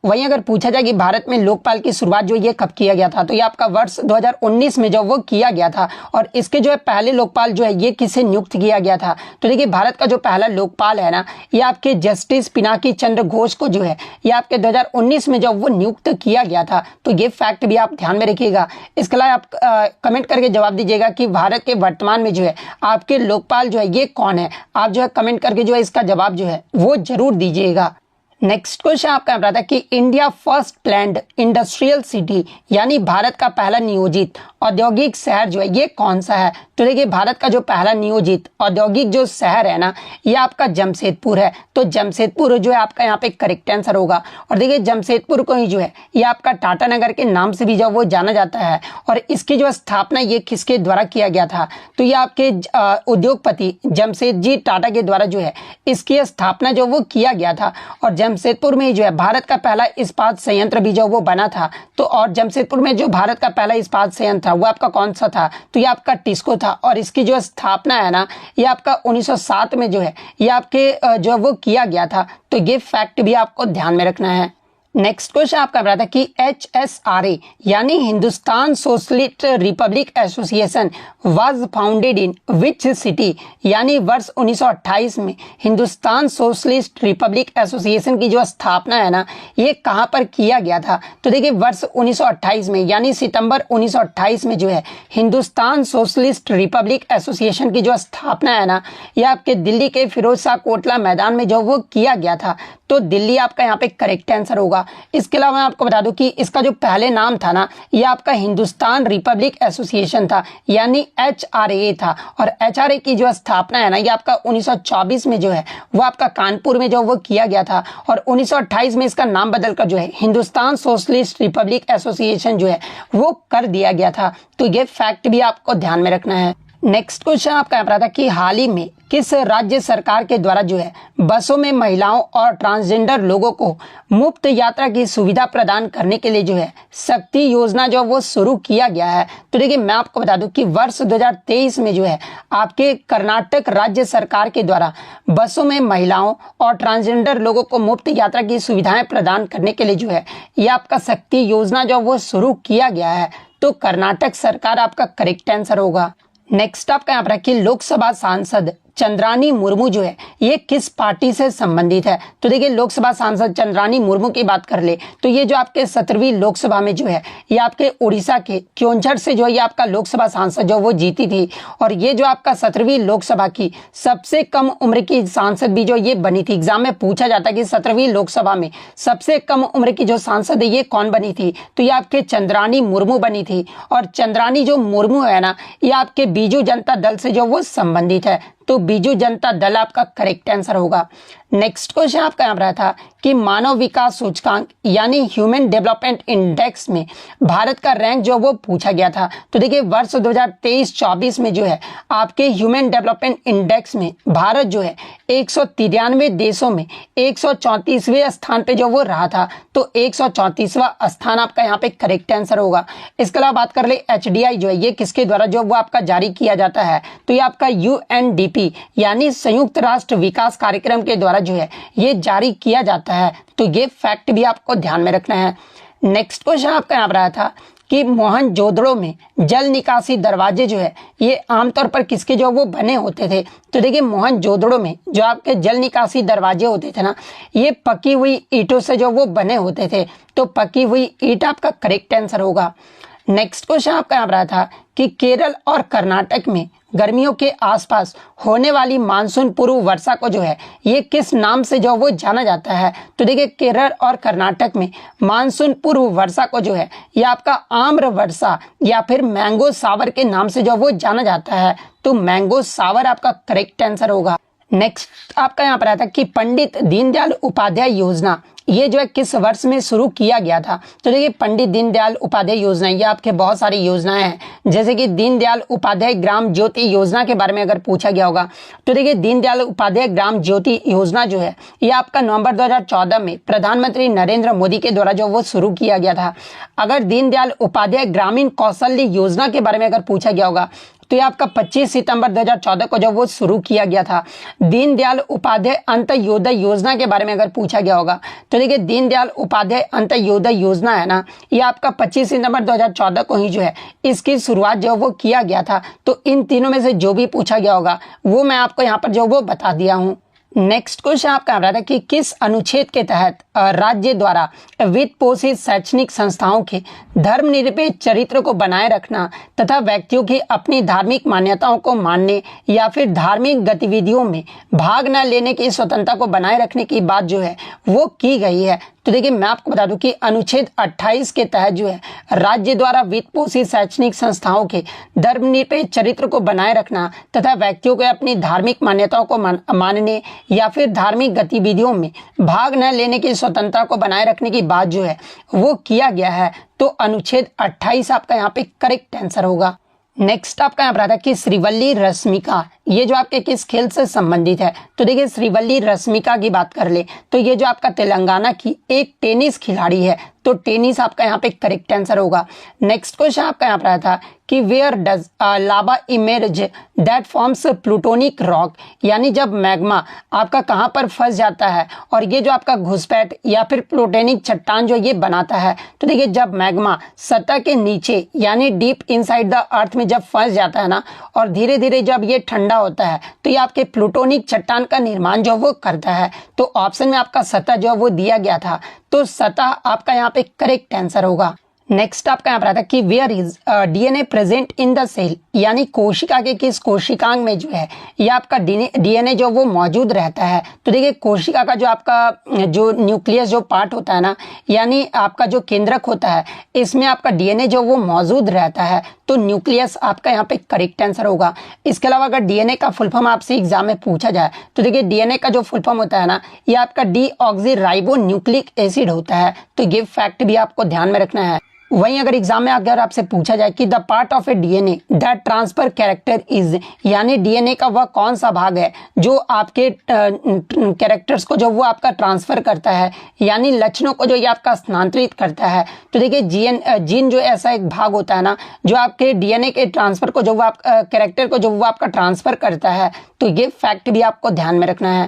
वहीं अगर पूछा जाए कि भारत में लोकपाल की शुरुआत जो ये कब किया गया था, तो ये आपका वर्ष 2019 में जो वो किया गया था। और इसके जो है पहले लोकपाल जो है ये किसे नियुक्त किया गया था, तो देखिए भारत का जो पहला लोकपाल है ना, ये आपके जस्टिस पिनाकी चंद्र घोष को जो है ये आपके 2019 में जब वो नियुक्त किया गया था। तो ये फैक्ट भी आप ध्यान में रखिएगा। इसके अलावा आप कमेंट करके जवाब दीजिएगा कि भारत के वर्तमान में जो है आपके लोकपाल जो है ये कौन है। आप जो है कमेंट करके जो है इसका जवाब जो है वो जरूर दीजिएगा। नेक्स्ट क्वेश्चन आपका रहा था कि India first planned industrial city यानी भारत का पहला नियोजित औद्योगिक शहर जो है ये कौन सा है। तो देखिए भारत का जो पहला नियोजित औद्योगिक जो शहर है ना, ये आपका जमशेदपुर है। तो जमशेदपुर जो है आपका यहाँ पे करेक्ट आंसर होगा। और देखिए जमशेदपुर को ही जो है ये आपका टाटा नगर के नाम से भी जो वो जाना जाता है। और इसकी जो स्थापना ये किसके द्वारा किया गया था, तो ये आपके उद्योगपति जमशेदजी टाटा के द्वारा जो है इसकी स्थापना जो वो किया गया था। और जमशेदपुर में जो है भारत का पहला इस्पात संयंत्र भी जो वो बना था। तो और जमशेदपुर में जो भारत का पहला इस्पात संयंत्र था वो आपका कौन सा था, तो ये आपका टिस्को था। और इसकी जो स्थापना है ना, ये आपका 1907 में जो है ये आपके जो वो किया गया था। तो ये फैक्ट भी आपको ध्यान में रखना है। नेक्स्ट क्वेश्चन आपका रहा था कि HSRA यानी Hindustan socialist Republic association was founded in which city यानी वर्ष 1928 में हिंदुस्तान सोशलिस्ट रिपब्लिक एसोसिएशन की जो स्थापना है ना, ये कहां पर किया गया था। तो देखिए वर्ष 1928 में यानी सितंबर 1928 में जो है हिंदुस्तान सोशलिस्ट रिपब्लिक एसोसिएशन की जो स्थापना है ना, ये आपके दिल्ली के फिरोज शाह कोटला मैदान में जो वो किया गया था। तो दिल्ली आपका यहाँ पे करेक्ट आंसर होगा। इसके अलावा मैं आपको बता दूं कि इसका जो पहले नाम था ना, ये आपका हिंदुस्तान रिपब्लिक एसोसिएशन था यानी HRA था। और HRA की जो स्थापना है ना, ये आपका 1924 में जो है वो आपका कानपुर में जो वो किया गया था। और 1928 में इसका नाम बदलकर जो है हिंदुस्तान सोशलिस्ट रिपब्लिक एसोसिएशन जो है वो कर दिया गया था। तो ये फैक्ट भी आपको ध्यान में रखना है। नेक्स्ट क्वेश्चन आपका यहाँ पर था कि हाल ही में किस राज्य सरकार के द्वारा जो है बसों में महिलाओं और ट्रांसजेंडर लोगों को मुफ्त यात्रा की सुविधा प्रदान करने के लिए जो है शक्ति योजना जो वो शुरू किया गया है। तो देखिए मैं आपको बता दूं कि वर्ष 2023 में जो है आपके कर्नाटक राज्य सरकार के द्वारा बसों में महिलाओं और ट्रांसजेंडर लोगों को मुफ्त यात्रा की सुविधाएं प्रदान करने के लिए जो है ये आपका शक्ति योजना जो वो शुरू किया गया है। तो कर्नाटक सरकार आपका करेक्ट आंसर होगा। नेक्स्ट आपका यहाँ पर कि लोकसभा सांसद चंद्रानी मुर्मू जो है ये किस पार्टी से संबंधित है। तो देखिए लोकसभा सांसद चंद्रानी मुर्मू की बात कर ले तो ये जो आपके 17वीं लोकसभा में जो है ये आपके उड़ीसा के क्योंझर से जो है ये आपका लोकसभा सांसद जो वो जीती थी। और ये जो आपका 17वीं लोकसभा की सबसे कम उम्र की सांसद भी जो ये बनी थी। एग्जाम में पूछा जाता है कि 17वीं लोकसभा में सबसे कम उम्र की जो सांसद है ये कौन बनी थी, तो ये आपके चंद्रानी मुर्मू बनी थी। और चंद्रानी जो मुर्मू है ना, ये आपके बीजू जनता दल से जो वो संबंधित है। तो बीजू जनता दल आपका करेक्ट आंसर होगा। नेक्स्ट क्वेश्चन आपका यहाँ रहा था कि मानव विकास सूचकांक यानी ह्यूमन डेवलपमेंट इंडेक्स में भारत का रैंक जो वो पूछा गया था। तो देखिए वर्ष 2023-24 में जो है आपके ह्यूमन डेवलपमेंट इंडेक्स में भारत जो है 193 देशों में 134वें स्थान पे जो वो रहा था। तो 134वां स्थान आपका यहाँ पे करेक्ट आंसर होगा। इसके अलावा बात कर ले HDI जो है ये किसके द्वारा जो वो आपका जारी किया जाता है, तो ये आपका UNDP यानी संयुक्त राष्ट्र विकास कार्यक्रम के द्वारा जो है ये जारी किया जाता है। तो ये फैक्ट भी आपको ध्यान में रखना है। नेक्स्ट क्वेश्चन आपका यहाँ पर आया था कि मोहनजोदड़ो में जल निकासी दरवाजे जो है ये आमतौर पर किसके जो वो बने होते थे। तो देखिए मोहनजोदड़ो में जो आपके जल निकासी दरवाजे होते थे ना, ये पकी हुई ईंटों से जो वो बने होते थे। तो पकी हुई ईंट आपका करेक्ट आंसर होगा। नेक्स्ट क्वेश्चन आपका यहाँ पर आया था कि केरल और कर्नाटक में गर्मियों के आसपास होने वाली मानसून पूर्व वर्षा को जो है ये किस नाम से जो वो जाना जाता है। तो देखिए केरल और कर्नाटक में मानसून पूर्व वर्षा को जो है ये आपका आम्र वर्षा या फिर मैंगो सावर के नाम से जो वो जाना जाता है। तो मैंगो सावर आपका करेक्ट आंसर होगा। नेक्स्ट आपका यहाँ पर आता है कि पंडित दीनदयाल उपाध्याय योजना ये जो है किस वर्ष में शुरू किया गया था। तो देखिए पंडित दीनदयाल उपाध्याय योजना ये आपके बहुत सारी योजनाएं हैं, जैसे कि दीनदयाल उपाध्याय ग्राम ज्योति योजना के बारे में अगर पूछा गया होगा तो देखिए दीनदयाल उपाध्याय ग्राम ज्योति योजना जो है ये आपका नवंबर 2014 में प्रधानमंत्री नरेंद्र मोदी के द्वारा जो वो शुरू किया गया था। अगर दीनदयाल उपाध्याय ग्रामीण कौशल्य योजना के बारे में अगर पूछा गया होगा तो ये आपका 25 सितंबर 2014 को जब वो शुरू किया गया था। दीनदयाल उपाध्याय अंत्योदय योजना के बारे में अगर पूछा गया होगा तो देखिए दीनदयाल उपाध्याय अंत्योदय योजना है ना, ये आपका 25 सितंबर 2014 को ही जो है इसकी शुरुआत जो वो किया गया था। तो इन तीनों में से जो भी पूछा गया होगा वो मैं आपको यहाँ पर जो वो बता दिया हूँ। नेक्स्ट क्वेश्चन आपका आ रहा था कि किस अनुच्छेद के तहत राज्य द्वारा वित्त पोषित शैक्षणिक संस्थाओं के धर्मनिरपेक्ष चरित्र को बनाए रखना तथा व्यक्तियों की अपनी धार्मिक मान्यताओं को मानने या फिर धार्मिक गतिविधियों में भाग न लेने की स्वतंत्रता को बनाए रखने की बात जो है वो की गई है। तो देखिए मैं आपको बता दूं कि अनुच्छेद 28 के तहत जो है राज्य द्वारा वित्त पोषित शैक्षणिक संस्थाओं के धर्मनिरपेक्ष चरित्र को बनाए रखना तथा व्यक्तियों को अपनी धार्मिक मान्यताओं को मानने या फिर धार्मिक गतिविधियों में भाग न लेने की स्वतंत्रता को बनाए रखने की बात जो है वो किया गया है। तो अनुच्छेद 28 आपका यहाँ पे करेक्ट आंसर होगा। नेक्स्ट आपका यहाँ पर आता है कि श्रीवल्ली रश्मिका, ये जो आपके किस खेल से संबंधित है। तो देखिए श्रीवल्ली रश्मिका की बात कर ले तो ये जो आपका तेलंगाना की एक टेनिस खिलाड़ी है। तो टेनिस आपका यहाँ पे करेक्ट आंसर होगा। नेक्स्ट क्वेश्चन आपका यहाँ पर आया था कि where does lava image that forms plutonic rock, यानी जब मैग्मा आपका कहाँ पर फंस जाता है और ये जो आपका घुसपैठ या फिर प्लूटोनिक चट्टान जो ये बनाता है। तो देखिए जब मैग्मा सतह के नीचे यानी डीप इनसाइड द अर्थ में जब फंस जाता है ना और धीरे धीरे जब ये ठंडा होता है तो ये आपके प्लूटोनिक चट्टान का निर्माण जो वो करता है। तो ऑप्शन में आपका सतह जो वो दिया गया था, तो सतह आपका यहाँ पे करेक्ट आंसर होगा। नेक्स्ट आपका यहाँ पर आता है कि where is DNA present in the cell, यानी कोशिका के किस कोशिकांग में जो है ये आपका डीएनए जो वो मौजूद रहता है। तो देखिए कोशिका का जो आपका जो न्यूक्लियस जो पार्ट होता है ना, यानी आपका जो केंद्रक होता है, इसमें आपका डीएनए जो वो मौजूद रहता है। तो न्यूक्लियस आपका यहाँ पे करेक्ट आंसर होगा। इसके अलावा अगर डीएनए का फुल फॉर्म आपसे एग्जाम में पूछा जाए तो देखिए डीएनए का जो फुल फॉर्म होता है ना, ये आपका डीऑक्सीराइबो न्यूक्लिक एसिड होता है। तो ये फैक्ट भी आपको ध्यान में रखना है। वहीं अगर एग्जाम में अगर आपसे पूछा जाए कि the part of A DNA that transfer character is, यानी डीएनए का वह कौन सा भाग है जो आपके कैरेक्टर्स को जो वो आपका ट्रांसफर करता है, यानी लक्षणों को जो ये आपका स्थानांतरित करता है। तो देखिए जीन जो ऐसा एक भाग होता है ना जो आपके डीएनए के ट्रांसफर को जो वो आप कैरेक्टर को जो वो आपका ट्रांसफर करता है। तो ये फैक्ट भी आपको ध्यान में रखना है।